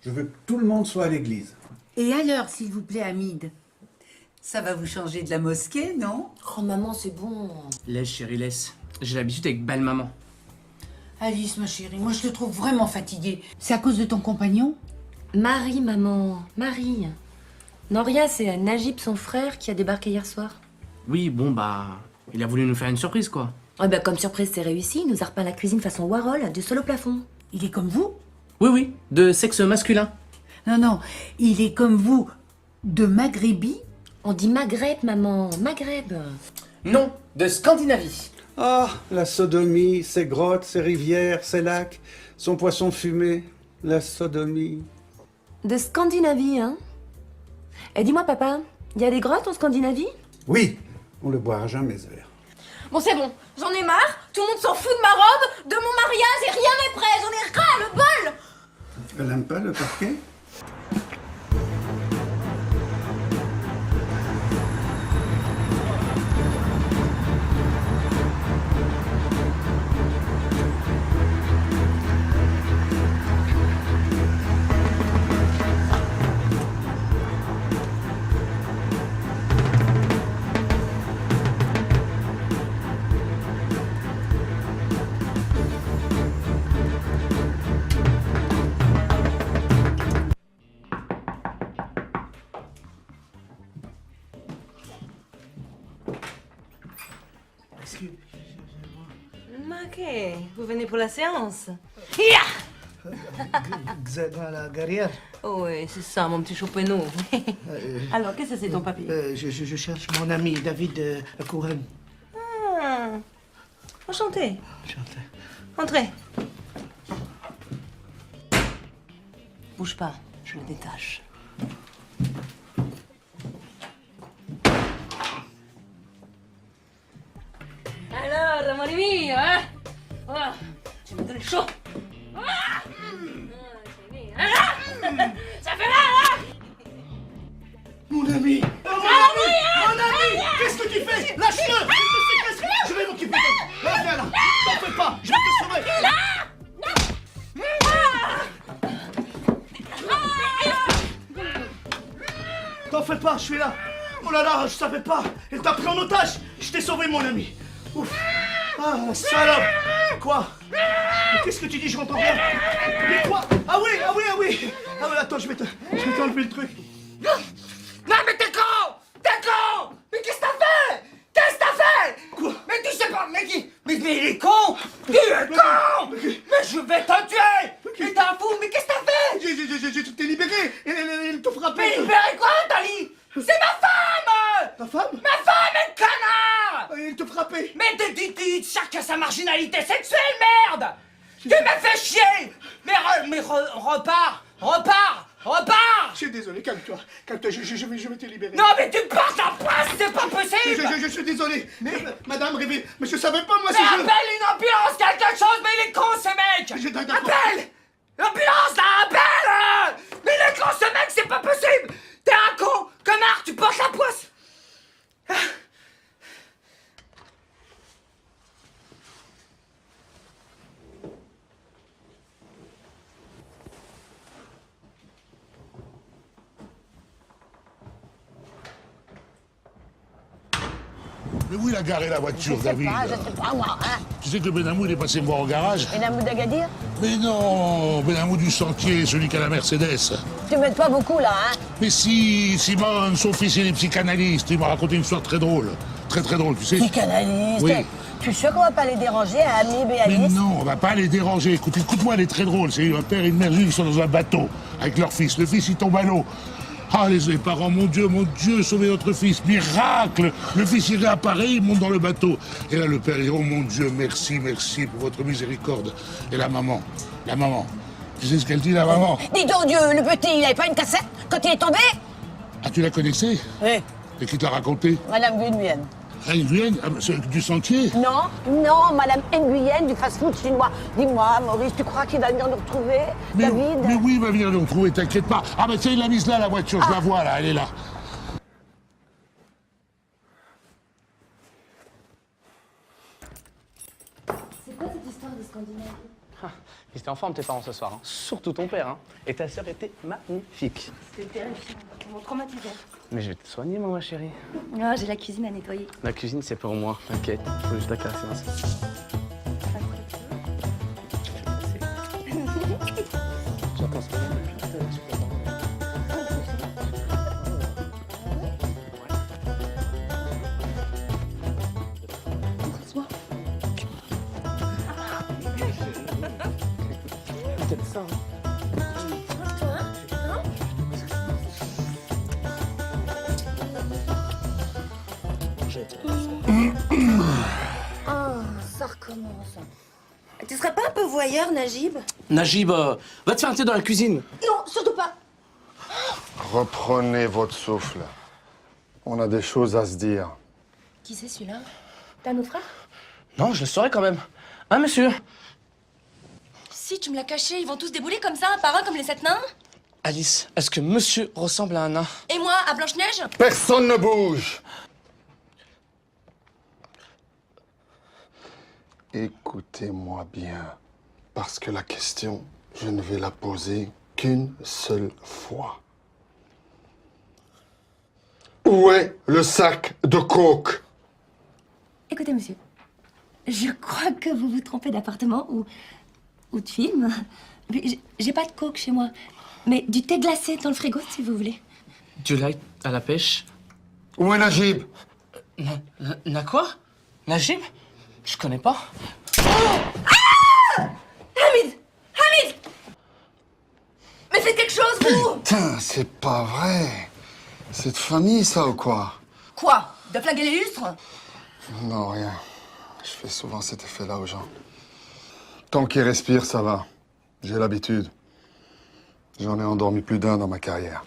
je veux que tout le monde soit à l'église. Et alors, s'il vous plaît, Hamid, ça va vous changer de la mosquée, non? Oh, maman, c'est bon. Laisse, chérie, laisse. J'ai l'habitude avec belle maman. Alice, ma chérie, moi je te trouve vraiment fatiguée. C'est à cause de ton compagnon? Marie, maman. Marie. Non, rien, c'est Najib, son frère, qui a débarqué hier soir. Oui, bon, bah... Il a voulu nous faire une surprise, quoi. Ouais, bah, comme surprise, c'est réussi. Il nous a repeint la cuisine façon Warhol, du sol au plafond. Il est comme vous? Oui, de sexe masculin. Non, il est comme vous, de Maghrébi? On dit Maghreb, maman. Maghreb. Non, de Scandinavie. Ah, la sodomie, ses grottes, ses rivières, ses lacs, son poisson fumé, la sodomie. De Scandinavie, hein? Et dis-moi, papa, il y a des grottes en Scandinavie? Oui, on le boira jamais, ce verre. Bon, c'est bon. J'en ai marre. Tout le monde s'en fout de ma robe, de mon mariage et rien n'est prêt. J'en ai ras le bol. Elle n'aime pas le parquet? Ok, vous venez pour la séance? Dans la guerrière. Oui, c'est ça, mon petit choupenou. Alors, qu'est-ce que c'est ton papier? Je cherche mon ami David Cohen. Ah, enchanté. Entrez. Bouge pas, je le détache. Alors, mon ami, hein? Oh, tu me donnes chaud. Ah, ça fait mal, hein? Mon ami! Mon ami! Qu'est-ce que tu fais? Lâche-le! Je vais m'occuper de toi! Viens là! T'en fais pas! Je vais te sauver! T'en fais pas, je suis là! Oh là là, je savais pas! Elle t'a pris en otage! Je t'ai sauvé, mon ami! Ouf! Ah, salope! Quoi? Mais qu'est-ce que tu dis? Je m'entends bien! Mais quoi? Ah oui! Ah oui, attends, je vais t'enlever le truc! Non mais t'es con! T'es con! Mais qu'est-ce que t'as fait? Qu'est-ce que t'as fait? Quoi? Mais tu sais pas, mais il est con! Tu es con! Mais je vais te tuer! Mais t'es un fou, mais qu'est-ce que t'as fait? Je t'ai libéré. Il te frappait. Mais libéré quoi, Dali? C'est ma femme! Ta femme? Ma femme, connard! Il te frappait. Mais tu cherches sa marginalité sexuelle, merde! Tu m'as fait chier! Mais repars! Je suis désolé, calme-toi. Calme-toi, je vais te libérer. Non, mais tu me portes la poisse, c'est pas possible! Je suis désolé. Mais, madame, mais je savais pas, moi, Mais si je... appelle une ambulance, quelque chose, mais il est con, ce mec! Appelle! L'ambulance, là, appelle! Mais il est con, ce mec, c'est pas possible! T'es un con! Connard, tu portes la poisse! Mais où il a garé la voiture, David? Je sais pas, moi, hein. Tu sais que Benamou, il est passé me voir au garage? Benamou d'Agadir? Mais non, Benamou du Sentier, celui qui a la Mercedes. Tu m'aides pas beaucoup, là, hein. Mais si, Simone, son fils, il est psychanalyste. Il m'a raconté une histoire très drôle. Très drôle, tu sais. Psychanalyste? Oui. Tu es sûr qu'on va pas les déranger à Amib et Mais Alice? non, on va pas les déranger. Écoute-moi, elle est très drôle. C'est un père et une mère, ils sont dans un bateau avec leur fils. Le fils, il tombe à l'eau. Ah, les parents, mon Dieu, sauvez notre fils. Miracle! Le fils, il réapparaît, il monte dans le bateau. Et là, le père, il dit, oh mon Dieu, merci pour votre miséricorde. Et la maman, tu sais ce qu'elle dit, la maman? Dis donc, Dieu, le petit, il avait pas une cassette quand il est tombé? Ah, tu la connaissais? Oui. Et qui te l'a raconté? Madame Nguyen. Ah, Nguyen? C'est du Sentier? Non, Madame Nguyen du fast-food chinois. Dis-moi, Maurice, tu crois qu'il va venir nous retrouver, David? Mais oui, il va venir nous retrouver, t'inquiète pas. Ah, mais tiens, il l'a mise là, la voiture, je la vois, là, elle est là. C'est quoi cette histoire de Scandinavie? Ils étaient en forme, tes parents, ce soir. Hein. Surtout ton père. Hein. Et ta sœur était magnifique. C'était terrifiant. Ils m'ont traumatisée. Mais je vais te soigner, moi, ma chérie. Ah, j'ai la cuisine à nettoyer. La cuisine, c'est pour moi. T'inquiète, faut juste la caresser ainsi. J'attends ce moment depuis tout à l'heure, super bon. Peut-être ça, hein. Oh, ça recommence. Tu serais pas un peu voyeur, Najib? Najib, va te faire un thé dans la cuisine. Non, surtout pas. Reprenez votre souffle. On a des choses à se dire. Qui c'est celui-là? T'as un autre frère? Non, je le saurais quand même. Hein, monsieur? Si, tu me l'as caché, ils vont tous débouler comme ça, un par un, comme les 7 nains? Alice, est-ce que monsieur ressemble à un nain? Et moi, à Blanche-Neige? Personne ne bouge. Écoutez-moi bien, parce que la question, je ne vais la poser qu'une seule fois. Où est le sac de coke? Écoutez, monsieur, je crois que vous vous trompez d'appartement ou de film. J'ai pas de coke chez moi, mais du thé glacé dans le frigo, si vous voulez. Du light à la pêche. Où est Najib? Na quoi? Najib? Je connais pas. Hamid! Hamid! Mais faites quelque chose, vous! Putain, c'est pas vrai. C'est de famille, ça, ou quoi? Quoi? De flinguer les lustres? Non, rien. Je fais souvent cet effet-là aux gens. Tant qu'ils respirent, ça va. J'ai l'habitude. J'en ai endormi plus d'un dans ma carrière.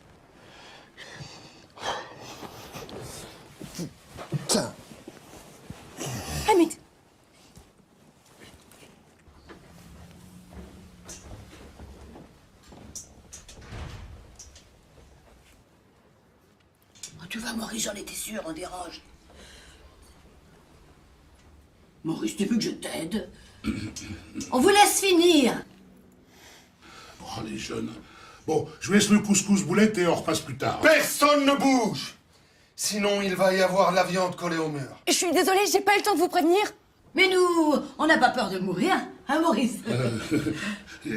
Putain. Hamid! Tu vas, Maurice, j'en étais sûr, on dérange. Maurice, tu veux que je t'aide? On vous laisse finir. Oh, les jeunes. Bon, je vous laisse le couscous boulette et on repasse plus tard. Personne ne bouge! Sinon, il va y avoir la viande collée au mur. Je suis désolée, j'ai pas eu le temps de vous prévenir. Mais nous, on n'a pas peur de mourir, hein, Maurice?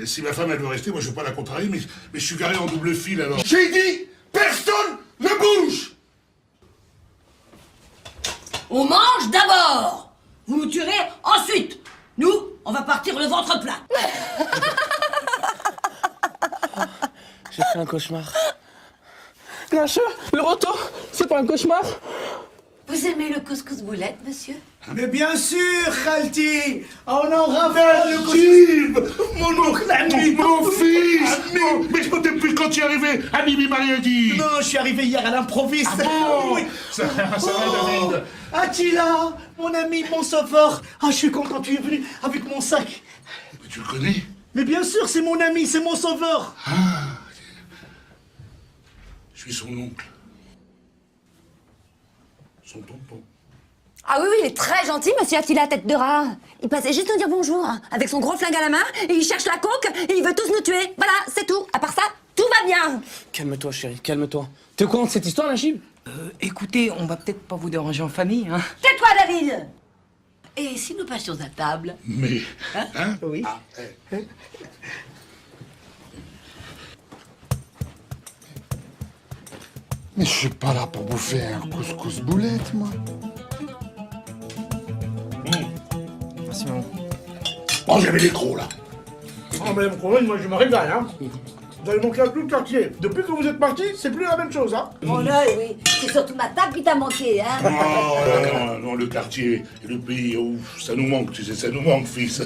Si ma femme, elle veut rester, moi, je veux pas la contrarier, mais je suis garé en double fil, alors... J'ai dit, personne ne bouge! On mange d'abord. Vous nous tuerez ensuite. Nous, on va partir le ventre plat. C'est un cauchemar. Nache, le retour, c'est pas un cauchemar? Vous aimez le couscous boulette, monsieur? Mais bien sûr, Khalti. On en ravale le couscous. Mon oncle, mon fils. Mais depuis quand tu es arrivé? Ami m'a rien dit. Non, je suis arrivé hier à l'improviste. Ah bon? Oui. Ça va, David. Attila, mon ami, mon sauveur. Ah, je suis content, tu es venu avec mon sac. Mais tu le connais? Mais bien sûr, c'est mon ami, c'est mon sauveur. Ah, je suis son oncle. Son tonton. Ah oui, il est très gentil, monsieur Attila Tête de Rat. Il passait juste nous dire bonjour, avec son gros flingue à la main, et il cherche la coke, et il veut tous nous tuer. Voilà, c'est tout. À part ça, tout va bien. Calme-toi, chérie, calme-toi. T'es au courant de cette histoire, Najib? Écoutez, on va peut-être pas vous déranger en famille, hein. Tais-toi, David. Et si nous passions à table? Mais... Hein? Oui. Mais je suis pas là pour bouffer un couscous boulette, moi. Merci, maman. Oh, j'avais les crocs, là. Oh, madame Corinne, moi je me régale, hein. Vous allez manquer à tout le quartier. Depuis que vous êtes parti, c'est plus la même chose, hein. Mon œil, oui. C'est surtout ma table qui t'a manqué, hein. Non, le quartier et le pays, ouf, ça nous manque, tu sais, ça nous manque, fils.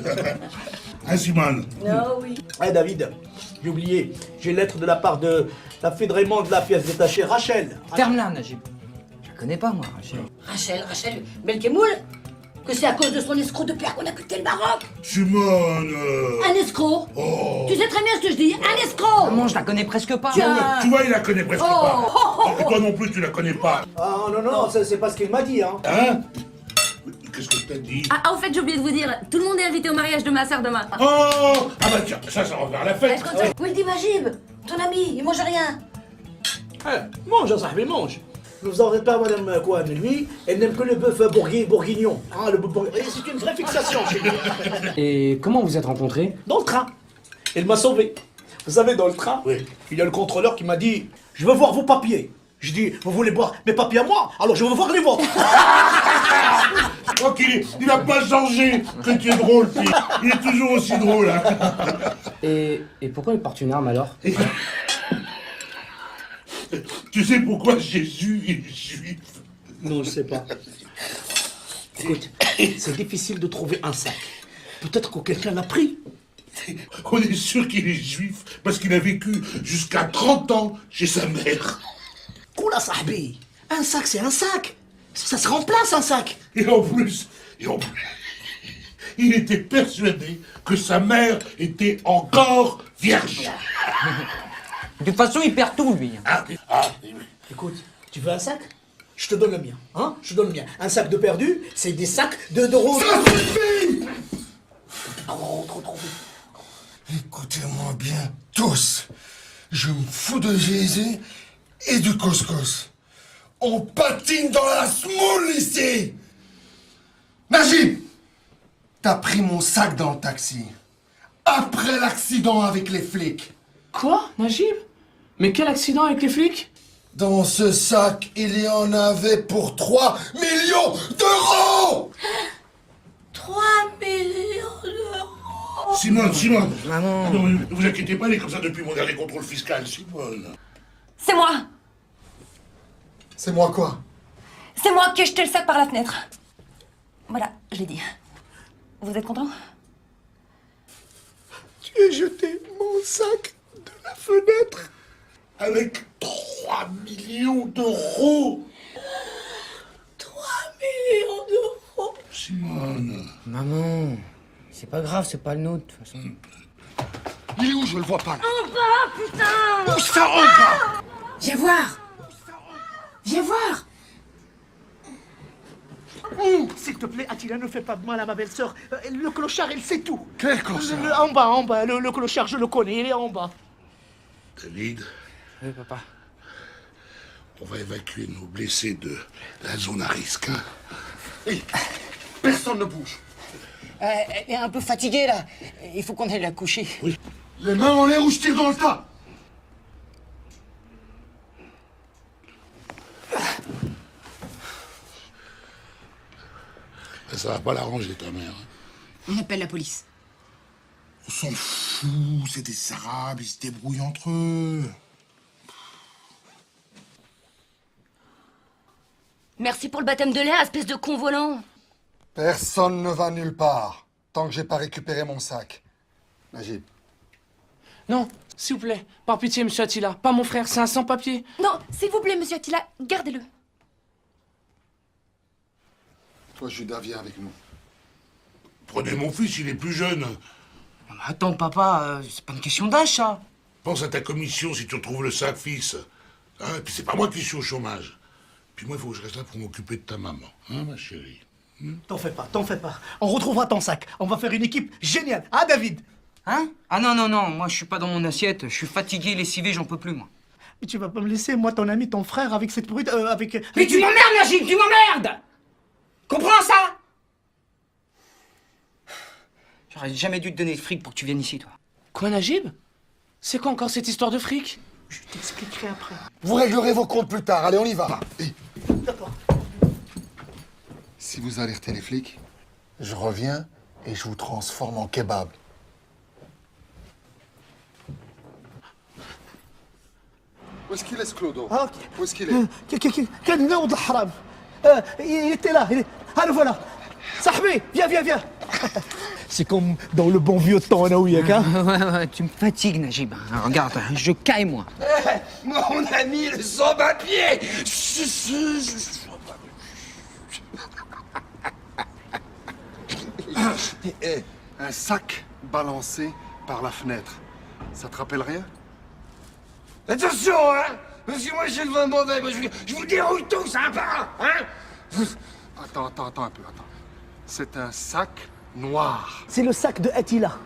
Hein, Simone? Oh oui. Eh, David, j'ai oublié. J'ai une lettre de la part de la fée de Raymond de la pièce détachée, Rachel. Ferme-la, Najib. Je la connais pas, moi, Rachel. Rachel Belkemoul? Que c'est à cause de son escroc de père qu'on a quitté le Maroc? Simone! Un escroc? Oh. Tu sais très bien ce que je dis, un escroc! Maman, je la connais presque pas. Tu vois, il la connaît presque pas. Et toi non plus, tu la connais pas. Ah, non, ça, c'est pas ce qu'il m'a dit, hein. Hein? Qu'est-ce que t'as dit? Ah, en fait, j'ai oublié de vous dire, tout le monde est invité au mariage de ma sœur demain. Oh! Ah bah tiens, ça va faire la fête. Oui, dis Magib, ton ami, il mange rien. Mange, hein, Sahbi, mange. Ne vous en faites pas, madame Kouane, lui, elle n'aime que le bœuf bourguignon. Hein, le bœuf bourguignon. Et c'est une vraie fixation chez lui. Et comment vous êtes rencontrés? Dans le train. Elle m'a sauvé. Vous savez, dans le train, il y a le contrôleur qui m'a dit « Je veux voir vos papiers ». Je dis « Vous voulez voir mes papiers à moi? Alors je veux voir les vôtres ». Oh, il a pas changé. Que tu es drôle, fille. Il est toujours aussi drôle, hein. Et pourquoi il porte une arme, alors? Tu sais pourquoi Jésus est juif? Non, je sais pas. Écoute, c'est difficile de trouver un sac. Peut-être que quelqu'un l'a pris. On est sûr qu'il est juif parce qu'il a vécu jusqu'à 30 ans chez sa mère. Koula Sahbi, un sac c'est un sac. Ça se remplace un sac. Et en plus, il était persuadé que sa mère était encore vierge. De toute façon, il perd tout, lui. Écoute, tu veux un sac? Je te donne le mien, hein? Je te donne le mien. Un sac de perdu, c'est des sacs d'euros. Ça suffit! Trop. Écoutez-moi bien, tous. Je me fous de Jésus et du couscous. On patine dans la smoule ici! Najib! T'as pris mon sac dans le taxi. Après l'accident avec les flics. Quoi, Najib? Mais quel accident avec les flics? Dans ce sac, il y en avait pour 3 millions d'euros! 3 millions d'euros. Simone! Maman! Non, ne vous inquiétez pas, elle est comme ça depuis mon dernier contrôle fiscal, Simone. C'est moi. C'est moi quoi? C'est moi qui ai jeté le sac par la fenêtre. Voilà, je l'ai dit. Vous êtes content? Tu as jeté mon sac de la fenêtre avec 3 millions d'euros. 3 millions d'euros. Simone. Maman, c'est pas grave, c'est pas le nôtre, de toute façon. Il est où? Je le vois pas là. En bas, putain. Où ça, en bas? Viens voir. Viens voir. S'il te plaît, Attila, ne fais pas de mal à ma belle-sœur. Le clochard, il sait tout. Quel clochard? En bas, le clochard, je le connais, il est en bas. David, Oui, papa. on va évacuer nos blessés de la zone à risque. Hein. Hey, personne ne bouge. Elle est un peu fatiguée, là. Il faut qu'on aille la coucher. Oui. Les mains en l'air ou je tire dans le tas. Ça va pas l'arranger, ta mère. Hein. On appelle la police. On s'en fout, c'est des Arabes, ils se débrouillent entre eux. Merci pour le baptême de l'air, espèce de con volant. Personne ne va nulle part tant que j'ai pas récupéré mon sac. Najib. Non, s'il vous plaît, par pitié, monsieur Attila, pas mon frère, c'est un sans-papier. Non, s'il vous plaît, monsieur Attila, gardez-le. Toi, Judas, viens avec nous. Prenez mon fils, il est plus jeune. Attends, papa, c'est pas une question d'âge, ça. Pense à ta commission si tu retrouves le sac, fils. Hein, et puis c'est pas moi qui suis au chômage. Puis moi, il faut que je reste là pour m'occuper de ta maman, hein, ma chérie. T'en fais pas, t'en fais pas. On retrouvera ton sac. On va faire une équipe géniale. Ah, David? Hein? Ah non, non, non, moi je suis pas dans mon assiette. Je suis fatigué, lessivé, j'en peux plus, moi. Mais tu vas pas me laisser, moi, ton ami, ton frère, avec cette brute, avec... Mais tu m'emmerdes, Najib, tu m'emmerdes! Comprends ça? J'aurais jamais dû te donner de fric pour que tu viennes ici, toi. Quoi, Najib? C'est quoi encore cette histoire de fric? Je t'expliquerai après. Vous réglerez vos comptes plus tard. Allez, on y va. D'accord. Si vous alertez les flics, je reviens et je vous transforme en kebab. Où est-ce qu'il est, ce Clodo? Ah, ok. Où est-ce qu'il est? Quel nom de haram. Il était là. Ah, le voilà. Sahbi, viens, viens, viens. C'est comme dans le bon vieux temps, Anaouiak, hein? Ouais, tu me fatigues, Najib. Regarde, je caille, moi. Mon ami, le sans-papier. Un sac balancé par la fenêtre. Ça te rappelle rien? Attention, hein. Parce que moi, j'ai le vin mauvais. Moi, je vous dérouille tous, hein, par un, hein. Attends un peu, attends. C'est un sac noir. C'est le sac de Attila.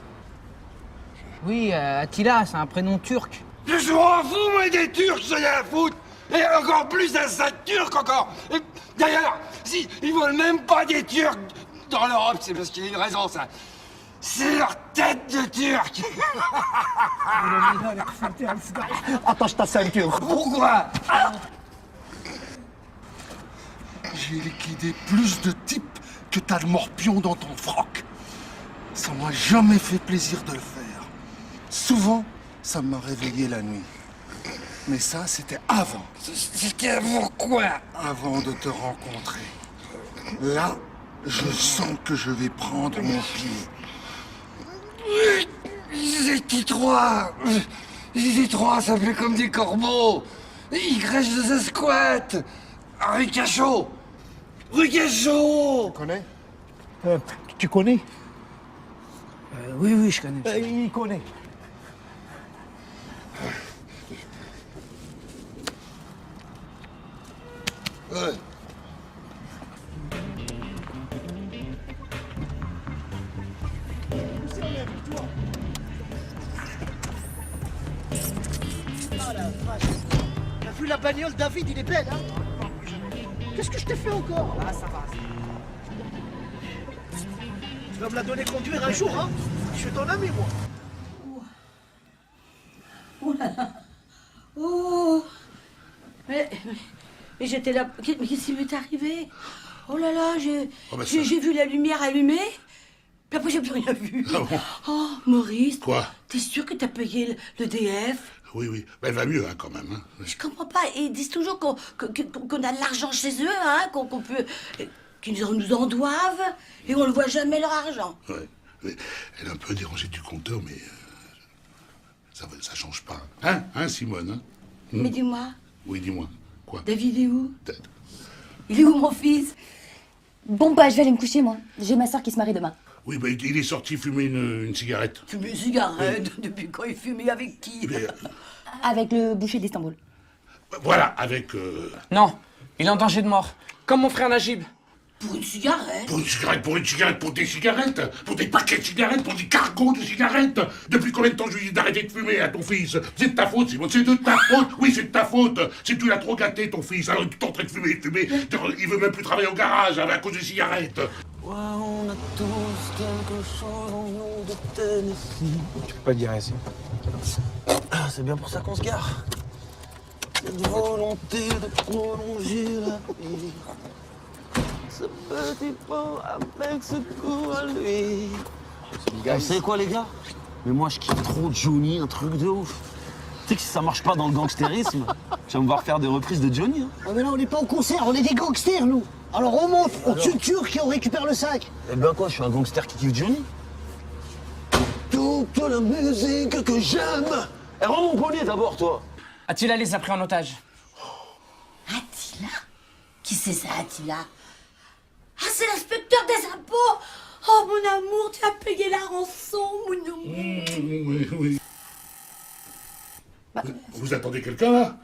Oui, Attila, c'est un prénom turc. Je m'en fous, moi, des Turcs, j'en ai à foutre. Et encore plus un sac turc, encore. Et d'ailleurs, si ils veulent même pas des Turcs dans l'Europe, c'est parce qu'il y a une raison, ça. C'est leur tête de Turc. Attache ta ceinture. Pourquoi? J'ai liquidé plus de types que t'as de morpions dans ton froc. Ça m'a jamais fait plaisir de le faire. Souvent, ça m'a réveillé la nuit. Mais ça, c'était avant. C'était avant quoi? Avant de te rencontrer. Là, je sens que je vais prendre mon pied. Ils étaient trois. Ils étaient trois, ça fait comme des corbeaux. Ils crèchent de sa squat. Rue Cachot. Rue Cachot. Tu connais? Tu connais? Oui, je connais. Il connaît. Ouais. T'as vu la bagnole, David, il est belle, hein? Qu'est-ce que je t'ai fait encore? Ah, ça va. Tu vas me la donner conduire un jour, hein? Je suis ton ami, moi. Oh là là. Oh. Mais j'étais là. Mais qu'est-ce qui m'est arrivé? Oh là là, j'ai vu la lumière allumée. Puis après, j'ai plus rien vu. Ah bon? Oh, Maurice. Quoi? T'es sûr que t'as payé le DF? Oui. Ben, elle va mieux, hein, quand même. Hein. Je comprends pas. Ils disent toujours qu'on a de l'argent chez eux, hein, qu'on peut. Qu'ils nous en doivent, et on ne voit jamais leur argent. Ouais. Elle est un peu dérangée du compteur, mais ça change pas. Hein, Simone, hein? Mais dis-moi. Oui, dis-moi. Quoi? David est où? Il est où, mon fils? Bon, bah, je vais aller me coucher, moi. J'ai ma soeur qui se marie demain. Oui, ben, il est sorti fumer une cigarette. Fumer une cigarette? Depuis quand il fumait avec qui? Avec le boucher d'Istanbul. Voilà, avec... Non, il est en danger de mort. Comme mon frère Najib. Pour une cigarette? Pour des cigarettes, pour des paquets de cigarettes, pour des cargos de cigarettes. Depuis combien de temps je lui dis d'arrêter de fumer à ton fils? C'est de ta faute, Simone, c'est de ta faute. Oui, c'est de ta faute. C'est que tu l'as trop gâté, ton fils. Alors il est en train de fumer. Il veut même plus travailler au garage à cause des cigarettes. Ouais, on a tous quelque chose en nous de Tennessee. Tu peux pas dire ici. C'est bien pour ça qu'on se gare. Cette volonté de prolonger la vie. Ce petit pot avec ce goût à lui. Vous savez quoi, les gars? Mais moi, je kiffe trop Johnny, un truc de ouf. sais que si ça marche pas dans le gangstérisme, tu vas me voir faire des reprises de Johnny. Hein. Oh mais là on n'est pas au concert, on est des gangsters nous. Alors on monte, on tue le Turc et on récupère le sac. Eh ben quoi, je suis un gangster qui kiffe Johnny. Toute la musique que j'aime. Eh, rends mon bonnet d'abord, toi. Attila les a pris en otage. Attila? Qui c'est ça, Attila? Ah, c'est l'inspecteur des impôts! Oh, mon amour, tu as payé la rançon, mon amour! Oui, oui. Vous attendez quelqu'un, là?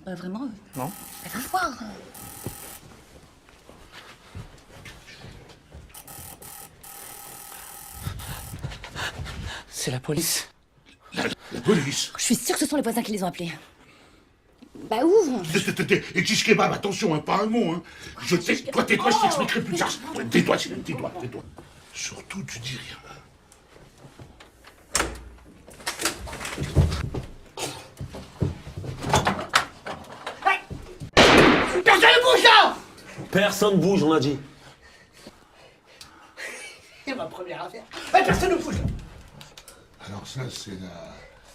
Pas vraiment. Non. Va voir. C'est la police. La police? Je suis sûre que ce sont les voisins qui les ont appelés. Bah, ouvre! Et Tish Kebab, attention, hein, pas un mot, hein. Je t'ai... Toi, tais-toi, je t'expliquerai plus tard. Tais-toi, tais-toi. Surtout, tu dis rien. Personne ne bouge là! Personne bouge, on a dit. C'est ma première affaire. Ouais, personne ne bouge là! Alors ça,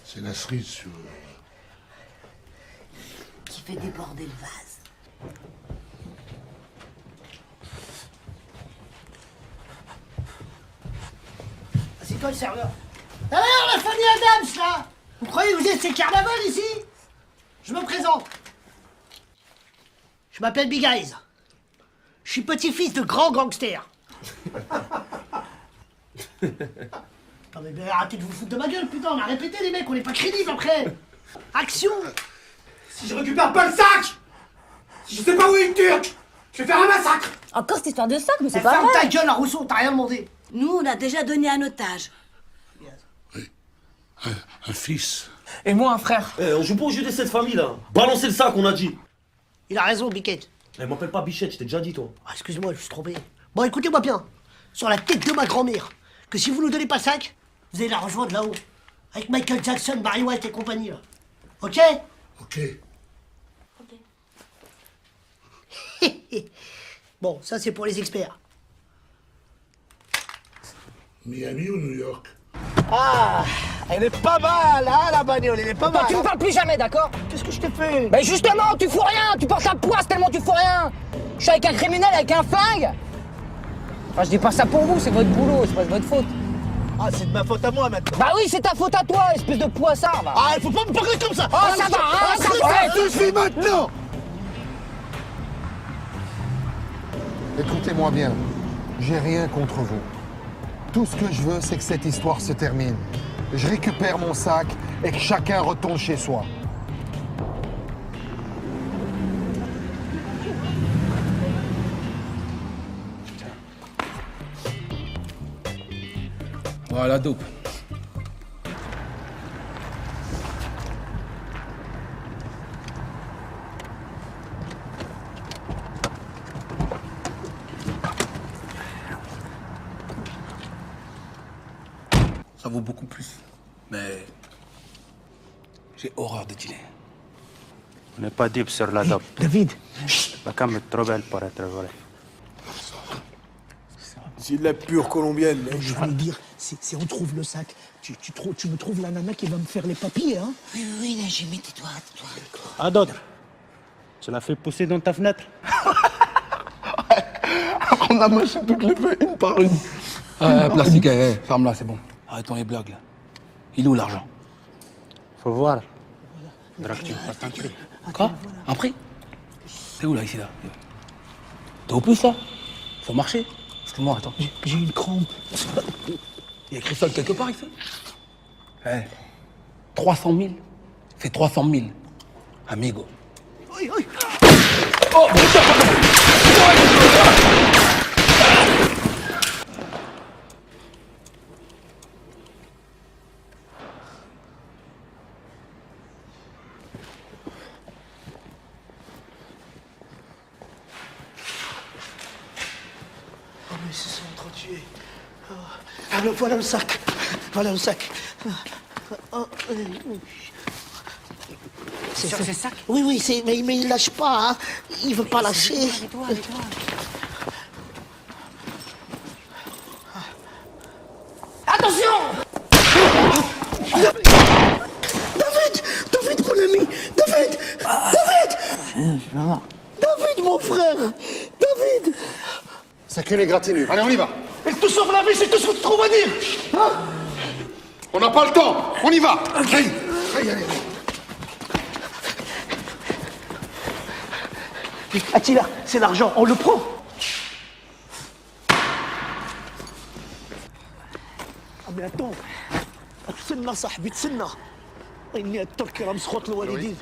c'est la cerise sur... Qui fait déborder le vase. C'est toi le serveur? Alors, la famille Adams là! Vous croyez que vous êtes ces carnavals ici? Je me présente. Je m'appelle Big Eyes. Je suis petit-fils de grands gangsters. Non mais arrêtez de vous foutre de ma gueule, putain, on a répété les mecs, on n'est pas crédibles après. Action! Si je récupère pas le sac, si je sais pas où est le Turc, je vais faire un massacre. Encore cette histoire de sac, mais c'est Eh, pas ferme vrai! ta gueule, la Rousseau, t'as rien demandé. Nous, on a déjà donné un otage. Un fils. Et moi, un frère. Eh, on joue pas au jeu de cette famille, là. Balancez le sac, on a dit. Il a raison, Biquette. Eh, m'appelle pas Bichette, je t'ai déjà dit, toi. Ah, excuse-moi, je me suis trompé. Bon, écoutez-moi bien. Sur la tête de ma grand-mère, que si vous nous donnez pas le sac, vous allez la rejoindre là-haut. Avec Michael Jackson, Barry White et compagnie, là. Ok? Ok. Bon, ça c'est pour les experts. Miami ou New York? Ah, elle est pas mal, hein, la bagnole, elle est pas mal. Tu me parles plus jamais, d'accord? Qu'est-ce que je t'ai fait? Mais justement, tu fous rien! Tu portes la poisse tellement tu fous rien! Je suis avec un criminel, avec un flingue! Enfin, je dis pas ça pour vous, c'est votre boulot, c'est pas de votre faute. Ah, c'est de ma faute à moi maintenant. Bah oui, c'est ta faute à toi, espèce de poissard, va! Ah, il faut pas me parler comme ça! Oh, ça va, hein, ça va! Tout suit maintenant! Écoutez-moi bien, j'ai rien contre vous. Tout ce que je veux, c'est que cette histoire se termine. Je récupère mon sac et que chacun retourne chez soi. Voilà, dope. Ça vaut beaucoup plus. Mais j'ai horreur de dealer. On n'est pas deep sur la dope. David. La cam est trop belle pour être vraie. C'est de la pure colombienne. Je vais le dire, si on trouve le sac, tu me trouves la nana qui va me faire les papiers, hein? Oui, là, j'ai mis tais-toi, tais-toi. Ah, d'autres? Tu l'as fait pousser dans ta fenêtre? On a mâché toutes les feuilles une par une. Plastique, ferme-la, c'est bon. Arrêtons les blagues, là. Il est où l'argent? Faut voir. Faudra que tu me fasses un prix. Quoi? Un prix? T'es où, là, ici, là? T'es au plus, là? Faut marcher. Excuse-moi, attends. J'ai une crampe. Il y a écrit ça quelque part, ici? 300 000. Fais 300 000. Amigo. Oui, oui. Oh, putain! Oh, mais ils se sont entretués. Ah, voilà le sac. Voilà le sac. C'est sûr que c'est le sac? Oui, oui, mais il lâche pas, hein. Il veut pas lâcher. Tais-toi, tais-toi. Attention! David! David, mon frère! David! C'est qu'une égratignure. Allez, on y va. Il te sauve la vie, c'est tout ce que tu trouves à dire! Hein? On n'a pas le temps. On y va. Allez, allez. Attila, c'est l'argent, on le prend! Ah mais attends! تسنى صاحبي تسنى اني التركي راه مسخوط الوالدين.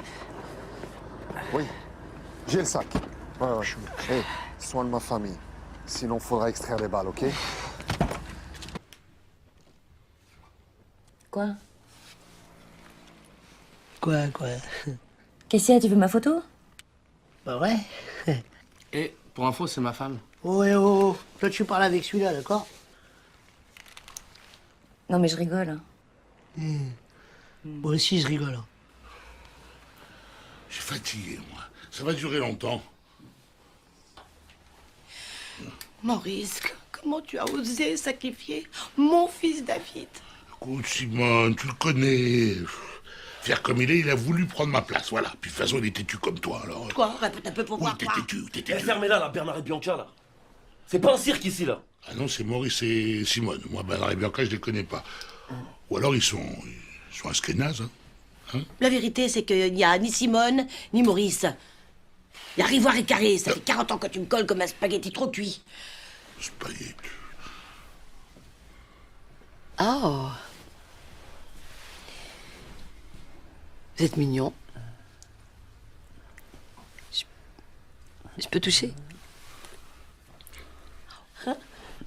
Oui, j'ai le sac. Ouais. Hey, soin de ma famille. Sinon, faudra extraire les balles, ok? Quoi? Quoi? Qu'est-ce qu'il y a, tu veux ma photo? Bah ouais. Et pour info, c'est ma femme. Oh. Toi, tu parles avec celui-là, d'accord? Non, mais je rigole. Hein. Moi aussi, je rigole. Hein. Je suis fatigué, moi. Ça va durer longtemps. Maurice, comment tu as osé sacrifier mon fils David? Écoute, Simone, tu le connais. Faire comme il a voulu prendre ma place, voilà. Puis de toute façon, il est têtu comme toi, alors. Quoi? Répète un peu pour voir. Oui, t'es têtu. Fermez-la, là, Bernard et Bianca, là. C'est pas un cirque ici, là. Ah non, c'est Maurice et Simone. Moi, Bernard et Bianca, je les connais pas. Ou alors, ils sont askénazes, hein. La vérité, c'est qu'il n'y a ni Simone, ni Maurice. Il y a Rivoire et Carré. Ça fait 40 ans que tu me colles comme un spaghetti trop cuit. Spaghetti. Oh. Vous êtes mignon. Je peux toucher? Hein?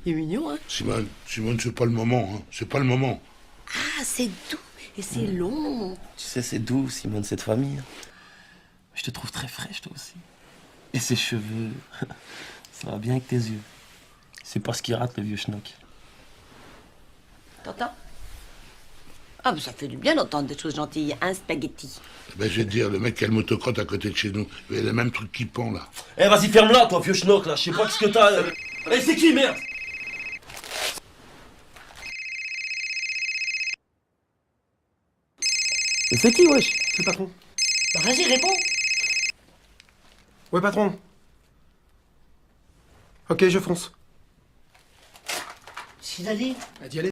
Il est mignon, hein? Simone, c'est pas le moment, hein. C'est pas le moment. Ah, c'est doux et c'est long. Tu sais, c'est doux, Simone, cette famille. Je te trouve très fraîche, toi aussi. Et ses cheveux, ça va bien avec tes yeux. C'est pas ce qu'il rate, le vieux schnock. T'entends? Ah, mais ça fait du bien d'entendre des choses gentilles. Un spaghetti. Ben, je vais te dire, le mec qui a le motocrotte à côté de chez nous, il a le même truc qui pend, là. Eh, vas-y, ferme-la, toi, vieux schnock, là. Je sais pas ce que t'as. Eh, c'est qui, merde? Et c'est qui, wesh? C'est le patron. Bah vas-y, réponds. Ouais, patron. Ok, je fonce. Sidali? À d'y aller.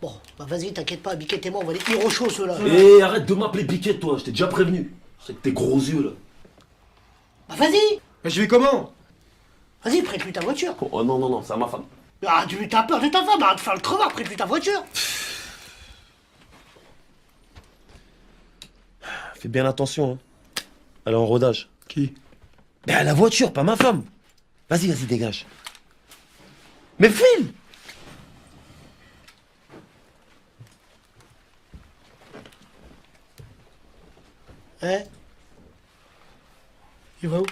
Bon, bah vas-y, t'inquiète pas, Biquette et moi, on va les tenir au chaud, ceux-là. Eh, arrête de m'appeler Biquette, toi. Je t'ai déjà prévenu. C'est que tes gros yeux, là. Bah vas-y. Mais je vais comment? Vas-y, prête-lui ta voiture. Oh non, c'est à ma femme. Ah, tu as peur de ta femme, arrête de faire le crevard, prête-lui ta voiture. Fais bien attention, hein. Elle est en rodage. Qui? Ben, la voiture, pas ma femme. Vas-y, dégage. Mais file! Hein? Il va où?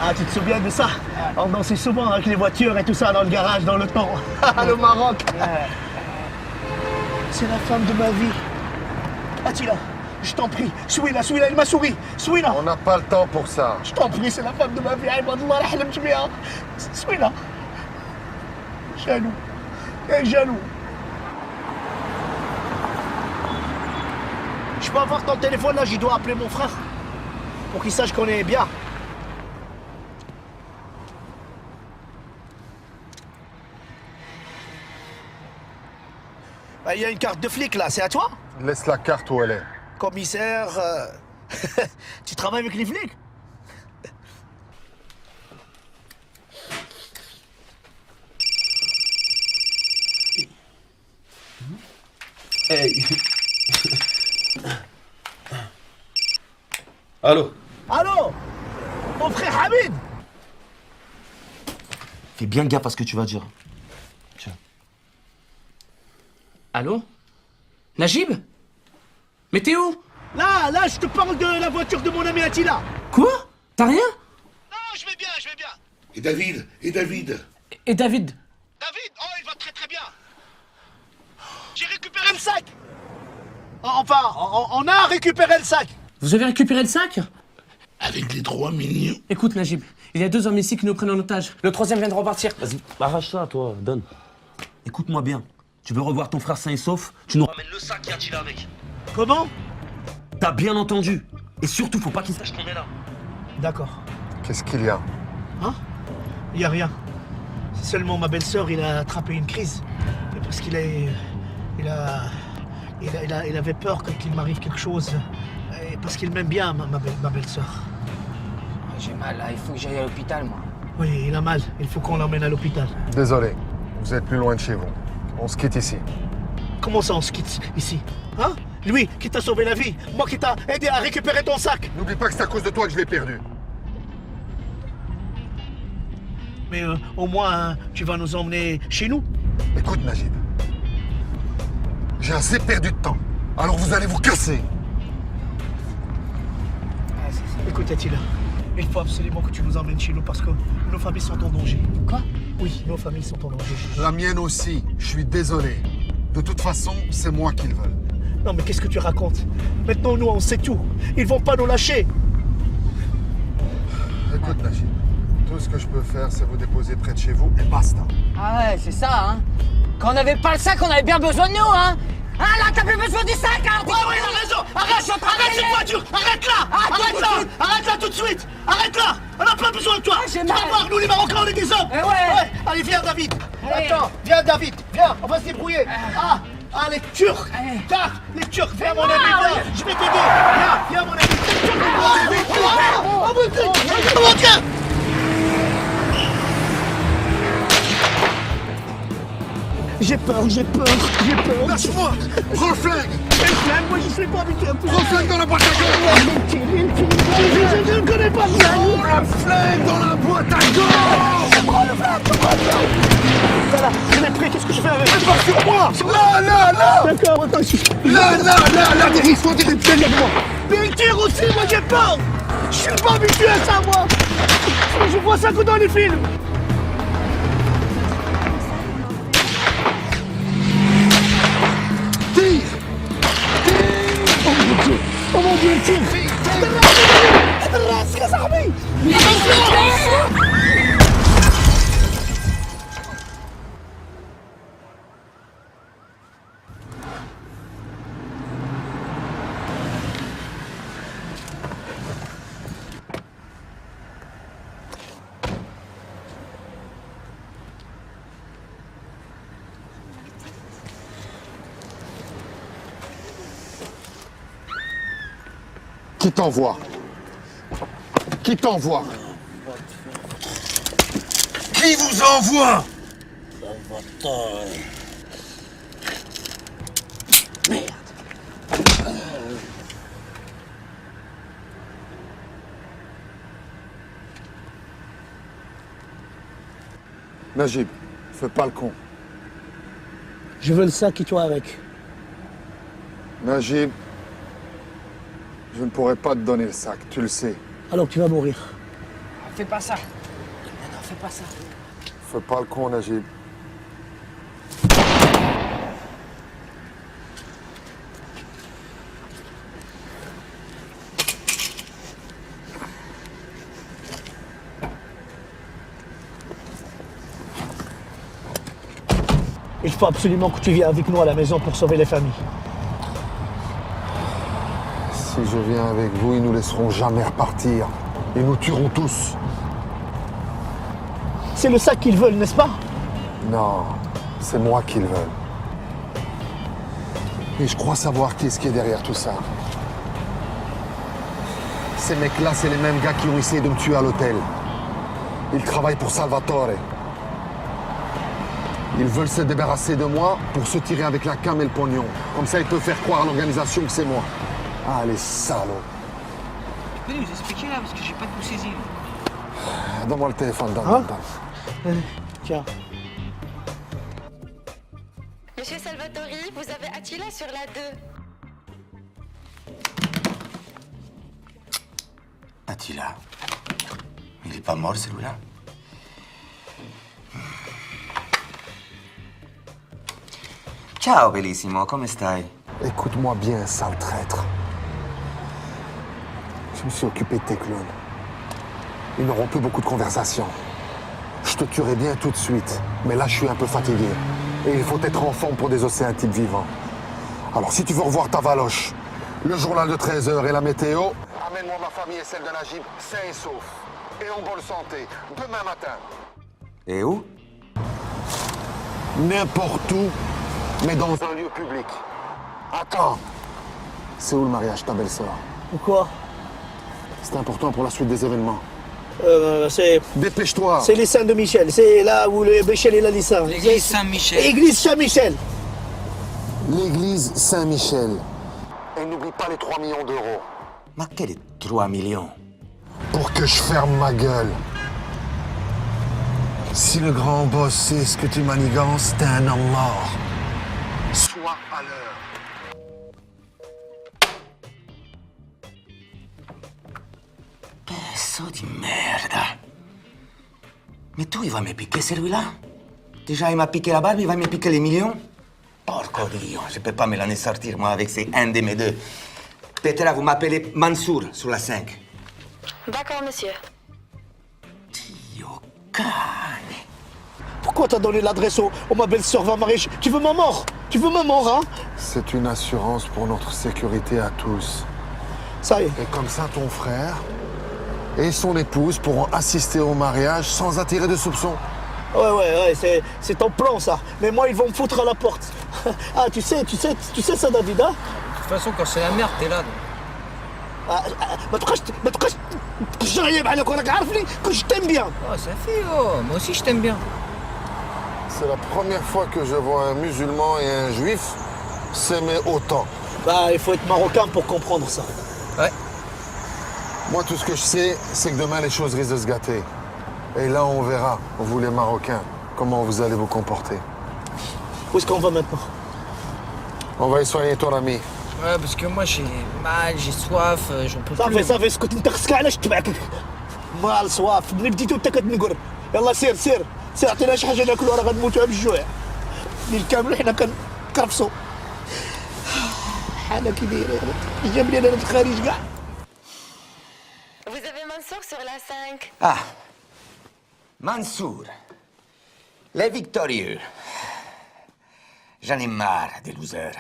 Ah, tu te souviens de ça? On dansait souvent avec les voitures et tout ça dans le garage, dans le temps. Le Maroc. C'est la femme de ma vie. Attila, je t'en prie, suis-la, il m'a souri. Suis-la. On n'a pas le temps pour ça. Je t'en prie, c'est la femme de ma vie. Aïmadallah, la حلمت بيها. Suis-la. Jaloux. Jaloux. Je peux avoir ton téléphone là, j'y dois appeler mon frère. Pour qu'il sache qu'on est bien. Il y a une carte de flic là, c'est à toi? Laisse la carte où elle est. Commissaire, tu travailles avec les flics? Hey. Allô? Allô? Mon frère Hamid? Fais bien gaffe à ce que tu vas dire. Tiens. Allô? Najib? Mais t'es où? Là, je te parle de la voiture de mon ami Attila. Quoi? T'as rien? Non, je vais bien. Et David? Et David? David, oh, il va très bien. J'ai récupéré le sac. Enfin, on a récupéré le sac. Vous avez récupéré le sac? Avec les 3 millions. Écoute, Najib, il y a 2 hommes ici qui nous prennent en otage. Le 3e vient de repartir. Vas-y, arrache ça, toi, donne. Écoute-moi bien. Tu veux revoir ton frère sain et sauf? Tu nous ramènes le sac qui a tiré avec. Comment? T'as bien entendu. Et surtout, faut pas qu'il sache qu'on est là. D'accord. Qu'est-ce qu'il y a? Hein? Il y a rien. C'est seulement ma belle-sœur, il a attrapé une crise. Et parce qu'il est... Il avait peur qu'il m'arrive quelque chose. Et parce qu'il m'aime bien, ma belle-sœur. J'ai mal là, il faut que j'aille à l'hôpital, moi. Oui, il a mal. Il faut qu'on l'emmène à l'hôpital. Désolé, vous êtes plus loin de chez vous. On se quitte ici. Comment ça, on se quitte ici? Hein? Lui qui t'a sauvé la vie, moi qui t'a aidé à récupérer ton sac. N'oublie pas que c'est à cause de toi que je l'ai perdu. Mais au moins, tu vas nous emmener chez nous. Écoute, Najib. J'ai assez perdu de temps. Alors vous allez vous casser. Écoute, Attila, il faut absolument que tu nous emmènes chez nous parce que nos familles sont en danger. Quoi? Oui, nos familles sont en danger. La mienne aussi. Je suis désolé. De toute façon, c'est moi qu'ils veulent. Non, mais qu'est-ce que tu racontes? Maintenant, nous, on sait tout. Ils vont pas nous lâcher. Écoute, Najib. Tout ce que je peux faire, c'est vous déposer près de chez vous et basta. Ah ouais, c'est ça, hein. Quand on n'avait pas le sac, on avait bien besoin de nous, hein. Ah là, t'as plus besoin du sac, hein. Ouais, il a raison. Arrête cette voiture. Arrête-la. Arrête-la tout de suite. Arrête-la. On n'a pas besoin de toi. Tu vas voir, nous, les Marocains, on est des hommes. Ouais. Allez, viens, David. Attends, viens, David. Viens, on va se débrouiller. Ah, les Turcs. Les Turcs, viens, mon ami, viens. Je vais t'aider. Viens, mon ami. Oh, mon Dieu. J'ai peur. Lâche-moi. Prends le flingue. Le flingue, moi, je suis pas habitué à plus. Prends le flingue dans la boîte à gants. Je ne connais pas ça. Prends le flingue dans la boîte à gants. Prends le flingue. Voilà, je l'ai pris, qu'est-ce que je fais avec? C'est pas sur moi. Là. D'accord, attends, ici. Là, derrière, faut dire avec moi. Mais il tire aussi, moi j'ai peur. Je suis pas habitué à ça, moi. Je vois ça que dans les films. Tire. Oh mon Dieu, il tire. Qui t'envoie? Qui t'envoie? Qui vous envoie? Merde. Najib, fais pas le con. Je veux le sac et toi avec. Najib, je ne pourrai pas te donner le sac, tu le sais. Alors tu vas mourir. Fais pas ça. Non, fais pas ça. Fais pas le con, Najib. Il faut absolument que tu viennes avec nous à la maison pour sauver les familles. Si je viens avec vous, ils nous laisseront jamais repartir. Ils nous tueront tous. C'est le sac qu'ils veulent, n'est-ce pas? Non, c'est moi qu'ils veulent. Et je crois savoir qui est derrière tout ça. Ces mecs-là, c'est les mêmes gars qui ont essayé de me tuer à l'hôtel. Ils travaillent pour Salvatore. Ils veulent se débarrasser de moi pour se tirer avec la cam et le pognon. Comme ça, ils peuvent faire croire à l'organisation que c'est moi. Ah, les salauds. Tu peux nous expliquer là, parce que j'ai pas tout saisi. Donne-moi le téléphone, donne. Tiens. Monsieur Salvatori, vous avez Attila sur la 2. Attila. Il est pas mort, celui-là? Ciao, bellissimo, come stai? Écoute-moi bien, sale traître. Je me suis occupé de tes clones. Ils n'auront plus beaucoup de conversations. Je te tuerai bien tout de suite, mais là, je suis un peu fatigué. Et il faut être en forme pour désosser un type vivant. Alors si tu veux revoir ta valoche, le journal de 13h et la météo, amène-moi ma famille et celle de Najib, sains et saufs. Et en bonne santé, demain matin. Et où? N'importe où, mais dans un lieu public. Attends, c'est où le mariage de ta belle-sœur? Pourquoi? C'est important pour la suite des événements. C'est... Dépêche-toi. C'est les Saints de Michel. C'est là où le Michel il a dit ça. L'église Saint-Michel. Église Saint-Michel. L'église Saint-Michel. Et n'oublie pas les 3 millions d'euros. Mais quels 3 millions? Pour que je ferme ma gueule. Si le grand boss sait ce que tu manigances, t'es un homme mort. Sois à l'heure. Peso de merde. Mais tout, il va me piquer celui-là. Déjà, il m'a piqué la barbe, il va me piquer les millions. Porco Dio, je peux pas me l'en sortir, moi, avec ces un de mes deux. Petra, vous m'appelez Mansour, sur la 5. D'accord, monsieur. Pourquoi t'as donné l'adresse où ma belle-sœur va marier? Tu veux ma mort? Tu veux ma mort, hein? C'est une assurance pour notre sécurité à tous. Ça y est. Et comme ça, ton frère et son épouse pourront assister au mariage sans attirer de soupçons. Ouais, c'est ton plan, ça. Mais moi, ils vont me foutre à la porte. Ah, tu sais ça, David, hein? De toute façon, quand c'est la merde, t'es là. ما تبقاش تجريب عليك وراك عارفني كل je t'aime bien. Oh, ça fait, oh, moi aussi je t'aime bien. C'est la première fois que je vois un musulman et un juif s'aimer autant. Bah, il faut être marocain pour comprendre ça. Ouais. Moi, tout ce que je sais, c'est que demain, les choses risquent de se gâter. Et là, on verra, vous les Marocains, comment vous allez vous comporter. Où est-ce qu'on va maintenant? On va y soigner ton ami. Ouais, parce que moi j'ai mal, j'ai soif, j'en peux plus. صافي اسكت انت خصك علاش تبعك مال صواف ملي بديتو انت كتنقر يلا سير عطينا شي حاجه ناكلو راه غنموتو بالجوع الليل كامل حنا كنكرفصو حالة كي دايره جاب لي انا الخارج كاع. Vous avez Mansour sur la 5. Ah, Mansour, les victorieux. J'en ai marre des losers.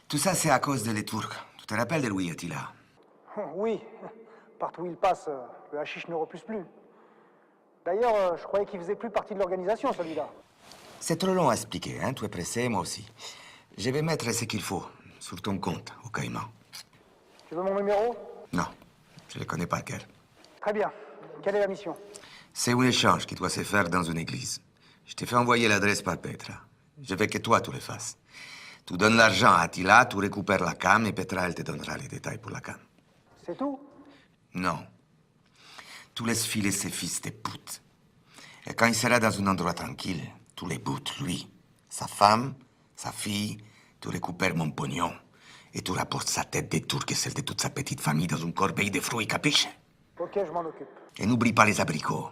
Tout ça, c'est à cause de les Turcs. Tu te rappelles de Louis Attila? Oui, partout où il passe, le hashish ne repousse plus. D'ailleurs, je croyais qu'il faisait plus partie de l'organisation, celui-là. C'est trop long à expliquer, hein? Tu es pressé, moi aussi. Je vais mettre ce qu'il faut sur ton compte au Caïman. Tu veux mon numéro? Non, je le connais par cœur. Très bien. Quelle est la mission? C'est un échange qui doit se faire dans une église. Je t'ai fait envoyer l'adresse par Petra. Je veux que toi, tu le fasses. Tu donnes l'argent à Attila, tu récupères la cam et Petra, elle te donnera les détails pour la cam. C'est tout? Non. Tu laisses filer ses fils de pute. Et quand il sera dans un endroit tranquille, tu les butes, lui, sa femme, sa fille, tu récupères mon pognon et tu rapportes sa tête des Turcs et celle de toute sa petite famille dans une corbeille de fruits, capiche? Ok, je m'en occupe. Et n'oublie pas les abricots.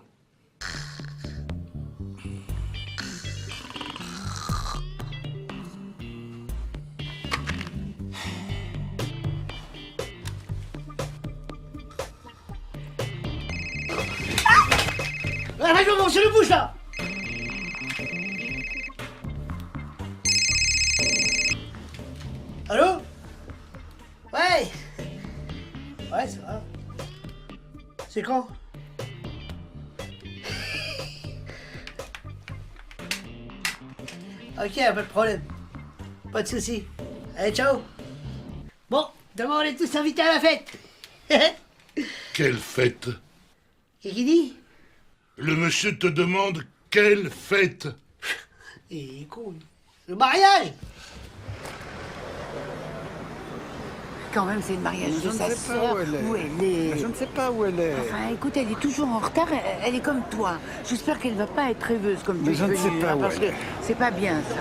Arrête de manger le bouche là. Allô? Ouais, c'est vrai. C'est quand? Ok, pas de problème. Pas de soucis. Allez, ciao. Bon, demain on est tous invités à la fête. Quelle fête? Et qui dit? Le monsieur te demande quelle fête? Il est con. Le mariage. Quand même, c'est le mariage Je de ne sa sais pas sœur. où elle est. Où elle est. Mais je ne sais pas où elle est. Enfin, écoute, elle est toujours en retard. Elle est comme toi. J'espère qu'elle va pas être rêveuse comme tu Mais es je ne sais venue, pas hein, où parce elle que c'est pas bien ça.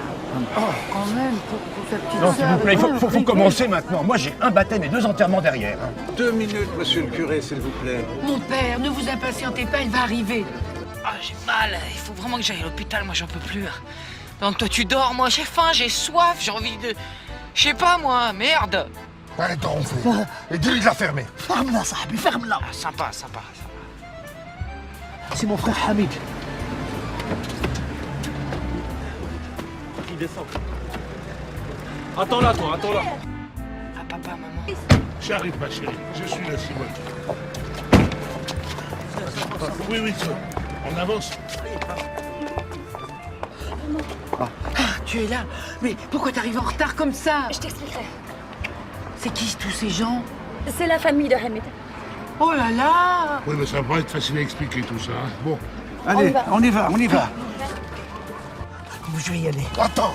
Quand même, pour sa petite Non, s'il sœur. vous plaît, il faut rigole. commencer maintenant. Moi, j'ai un baptême et 2 enterrements derrière. 2 minutes, monsieur le curé, s'il vous plaît. Mon père, ne vous impatientez pas, elle va arriver. Ah, j'ai mal, il faut vraiment que j'aille à l'hôpital, moi j'en peux plus. Donc toi tu dors, moi j'ai faim, j'ai soif, j'ai envie de... Je sais pas moi, merde. Arrête de ronfler. Et dis-lui de la fermer. Ferme-la, Sahabi, ferme-la. Ah, sympa. C'est mon frère Hamid. descends. Attends là, toi, attends là. Ah, papa, maman. J'arrive, ma chérie. Je suis là, Simone. Oui, oui, on avance. Ah, tu es là. Mais pourquoi t'arrives en retard comme ça? Je t'expliquerai. C'est qui tous ces gens? C'est la famille de Hamid. Oh là là! Oui, mais ça va pas être facile à expliquer tout ça. Hein. Bon. Allez, on y va, on y va. Je vais y aller. Attends.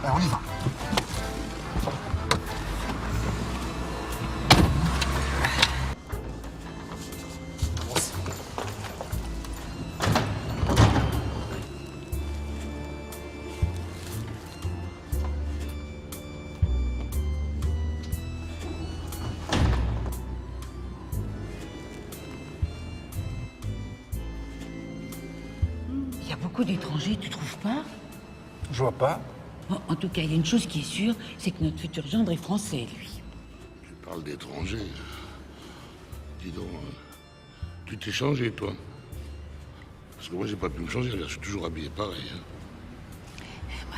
On y va. Il y a beaucoup d'étrangers, tu trouves pas? Je vois pas. En tout cas, il y a une chose qui est sûre, c'est que notre futur gendre est français, lui. Tu parles d'étrangers. Dis donc, tu t'es changé, toi. Parce que moi, j'ai pas pu me changer, je suis toujours habillé pareil. Hein.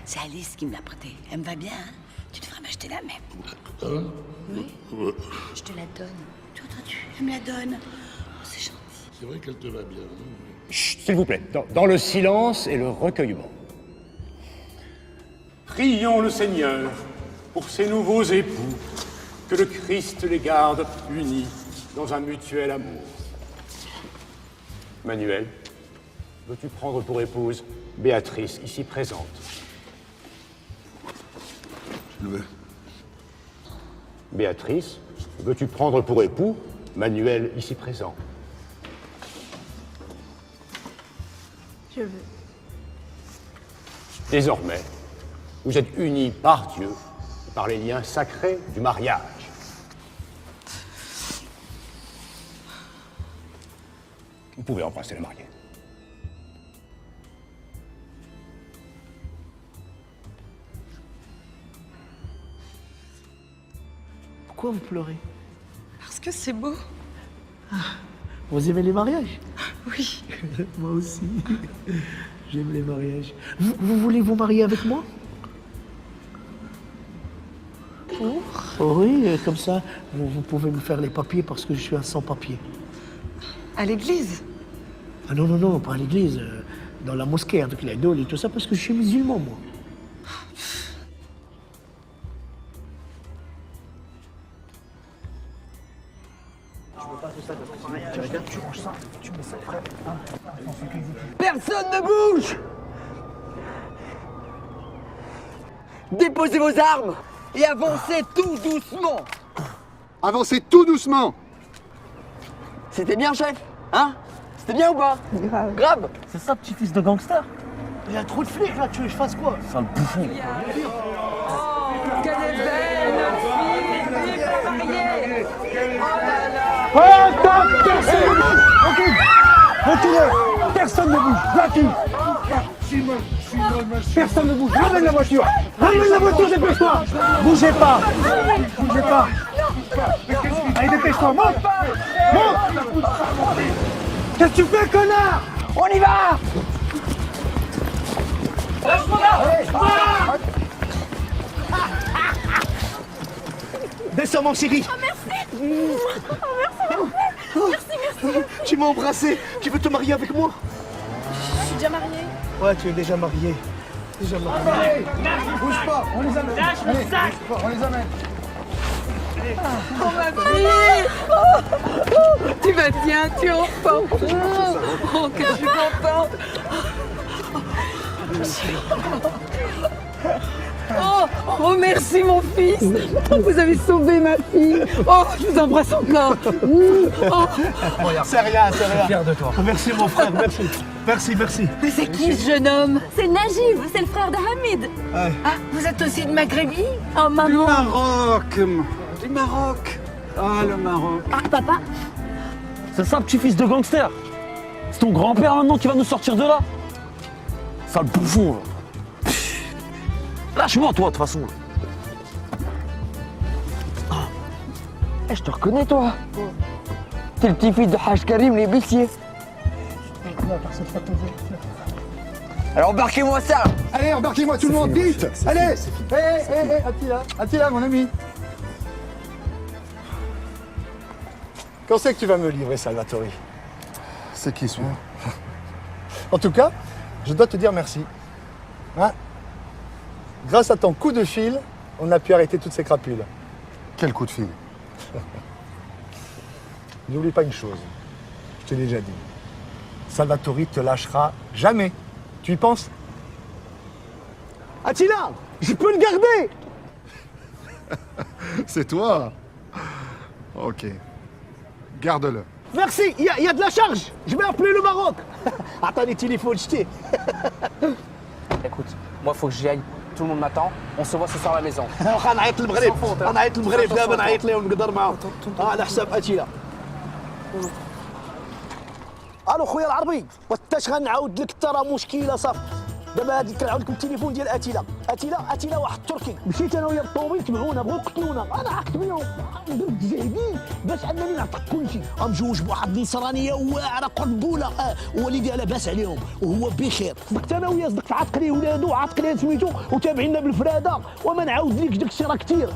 C'est Alice qui me l'a prêtée. Elle me va bien, hein? Tu devrais m'acheter la même. Hein? Oui. Ouais. Je te la donne. Tu entends, elle me la donne. Oh, c'est gentil. C'est vrai qu'elle te va bien. Hein? Chut, s'il vous plaît, dans le silence et le recueillement. Prions le Seigneur pour ces nouveaux époux, que le Christ les garde unis dans un mutuel amour. Manuel, veux-tu prendre pour épouse Béatrice, ici présente? Je le veux. Béatrice, veux-tu prendre pour époux Manuel, ici présent? Je veux. Désormais, vous êtes unis par Dieu, par les liens sacrés du mariage. Vous pouvez embrasser le marié. Pourquoi vous pleurez? Parce que c'est beau. Vous aimez les mariages? Oui. Moi aussi. J'aime les mariages. Vous voulez vous marier avec moi? Pour? Oh oui, comme ça, vous pouvez me faire les papiers parce que je suis un sans-papier. À l'église? Ah non, non, non, pas à l'église. Dans la mosquée avec les idoles et tout ça parce que je suis musulman, moi. Personne ne bouge! Déposez vos armes et avancez tout doucement! Avancez tout doucement! C'était bien, chef? Hein? C'était bien ou pas? Grave. Grave! C'est ça, petit-fils de gangster? Il y a trop de flics là, tu veux que je fasse quoi? Sale bouffon. Quelle est belle, la fille! Vive la mariée! Oh là là! Oh, stop! Personne ne bouge! Recule! Reculez! Personne ne bouge! Là-dessus! Personne ne bouge! Ramène la voiture! Ramène la voiture, dépêche-toi! Bougez pas! Bougez pas! Allez, dépêche-toi! Monte! Monte! Qu'est-ce que tu fais, connard? On y va! Lâche-moi là! Descends, mon chéri! Oh, merci! Oh, merci, mon frère! Merci, merci! Tu m'as embrassé! Tu veux te marier avec moi? Je suis déjà mariée. Ouais, tu es déjà marié. Déjà marié. Bouge pas, on les amène! Lâche mon Allez, sac! bouge pas, on les amène! Oh ma fille! Oh, tu vas bien, tu es en forme. Oh, que je suis contente. Oh, merci mon fils. Vous avez sauvé ma fille. Oh, je vous embrasse encore. Oh. C'est rien, c'est rien. Fier de toi. Merci mon frère, merci. Merci, merci. Mais c'est qui ce jeune homme? C'est Najib, c'est le frère de Hamid. Ouais. Ah, vous êtes aussi de Maghrébie? Oh maman. Du Maroc! Du Maroc! Ah, le Maroc! Ah, papa? C'est ça, petit-fils de gangster? C'est ton grand-père maintenant qui va nous sortir de là. Sale bouffon, là. Lâche-moi, toi, de toute façon. Eh, je te reconnais, toi. T'es le petit-fils de Haj Karim, les baissiers. Alors embarquez-moi ça. Allez, embarquez-moi tout le monde, vite. Allez. Attila, mon ami. Quand c'est que tu vas me livrer, Salvatore? C'est qui celui-là? En tout cas, je dois te dire merci. Hein? Grâce à ton coup de fil, on a pu arrêter toutes ces crapules. Quel coup de fil? N'oublie pas une chose, je te l'ai déjà dit. Salvatore te lâchera jamais. Tu y penses? Attila, je peux le garder. C'est toi? Ok. Garde-le. Merci, il y a de la charge. Je vais appeler le Maroc. Attends, les téléphones jetés. Écoute, moi faut que j'y aille. Tout le monde m'attend. On se voit ce soir à la maison. غنعيط للمغرب غنعيط للمغرب دابا نعيط لهم نقدر معاهم على حساب اتيلا. الو خويا العربي وتاش غنعاود لك ترى مشكله صافي دابا هادي كنعاود لكم التليفون ديال اتيلا واحد تركي مشيت انا ويا الطوبيل تبعونا بغاو يقتلونا انا عاقت بيهم درت جهدي باش انني نعطيك كلشي مجوج بواحد النصرانيه واعره قنبوله والديها لاباس عليهم وهو بخير صدقت انا وياه صدقت عاتق ليه ولادو عاتق ليه سميتو وتابعينا بالفراده وما نعاود ليكش داكشي راه كثير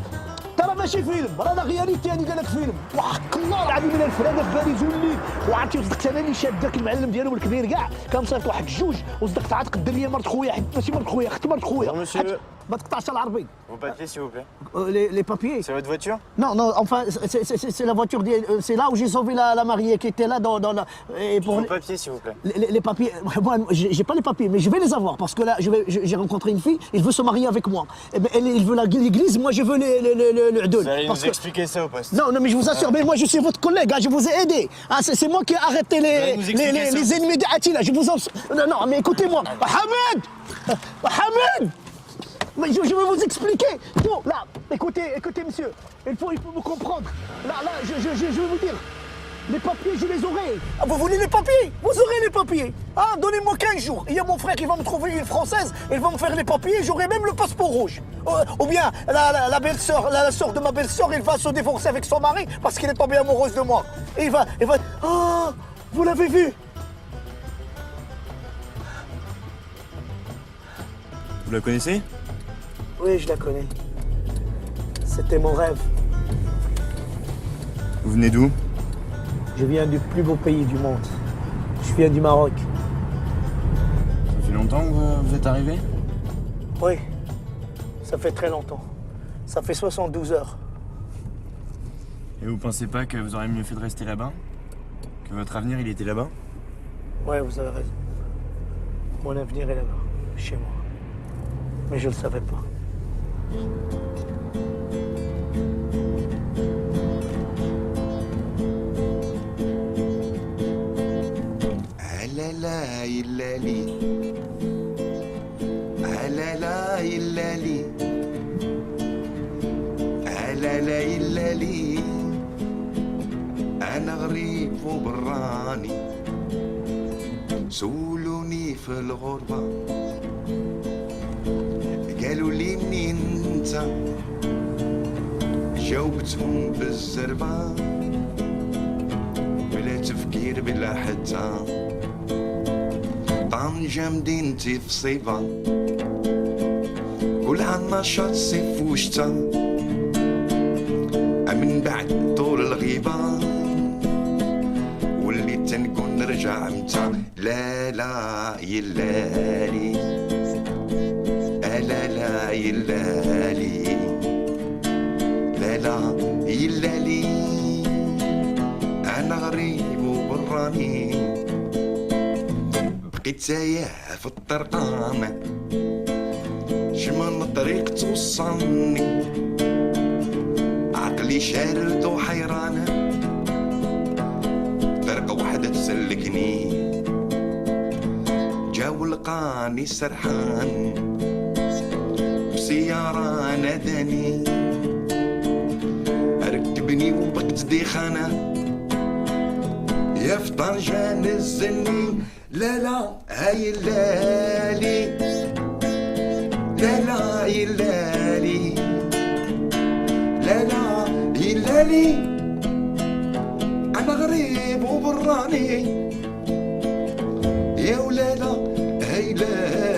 ترى ماشي فيلم راه غياليتي هادي قال لك فيلم وحق الله العظيم من الفراده في باريس والليل وعرفتي صدقت انا اللي شاد داك المعلم ديالو الكبير كاع كان صيفط واحد جوج وصدقت عاد قدر لي مرت خويا حيت ماشي مرت خويا اختي مرت خويا ما تقطعش العربي Vos papiers, s'il vous plaît. Les papiers. C'est votre voiture? Non, enfin, c'est la voiture. C'est là où j'ai sauvé la mariée qui était là dans la. Et pour Vos papiers, s'il vous plaît. Les papiers. Moi, j'ai pas les papiers, mais je vais les avoir parce que là, j'ai rencontré une fille. Il veut se marier avec moi. Et ben, il veut l'église. Moi, je veux le Hdoul. Vous allez nous expliquer ça au poste. Non, mais je vous assure, mais moi, je suis votre collègue. Hein, je vous ai aidé. Hein, c'est moi qui ai arrêté les ennemis d'Attila. Je vous en. Non, mais écoutez-moi. Hamed. Mais je vais vous expliquer. Bon, là, écoutez, monsieur. Il faut me comprendre. Là, je vais vous dire. Les papiers, je les aurai. Ah, vous voulez les papiers? Vous aurez les papiers. Ah, donnez-moi 15 jours. Il y a mon frère qui va me trouver une française. Il va me faire les papiers. J'aurai même le passeport rouge. Ou bien, la belle-sœur, la sœur de ma belle-sœur, il va se divorcer avec son mari parce qu'il est tombé amoureuse de moi. Et il va... Ah, vous l'avez vu? Vous la connaissez? Oui, je la connais. C'était mon rêve. Vous venez d'où? Je viens du plus beau pays du monde. Je viens du Maroc. Ça fait longtemps que vous êtes arrivé? Oui, ça fait très longtemps. Ça fait 72 heures. Et vous pensez pas que vous auriez mieux fait de rester là-bas? Que votre avenir, il était là-bas? Ouais, vous avez raison. Mon avenir est là-bas, chez moi. Mais je le savais pas. لا إلا لي لا إلا لي لا إلا لي أنا غريب وبراني سولوني في الغربة قالوا لي منين انت جاوبتهم بالزربة بلا تفكير بلا حتى طنجة مدينتي في صيبة كلها نشاط صيف وشتا من بعد طول الغيبة وليت تنقول نرجع متى لا يلالي لا يلالي لا يلالي أنا غريب وبراني بقيت تايه في الطرقان شمال الطريق توصلني عقلي شارد وحيران طريقة وحدة تسلكني جاو لقاني سرحان بسيارة ناداني ركبني وبقت ديخانة يا في طنجان الزني لا لا هاي اللالي لا لا هاي اللالي لا لا هاي اللالي أنا غريب وبراني يا ولالا هاي اللالي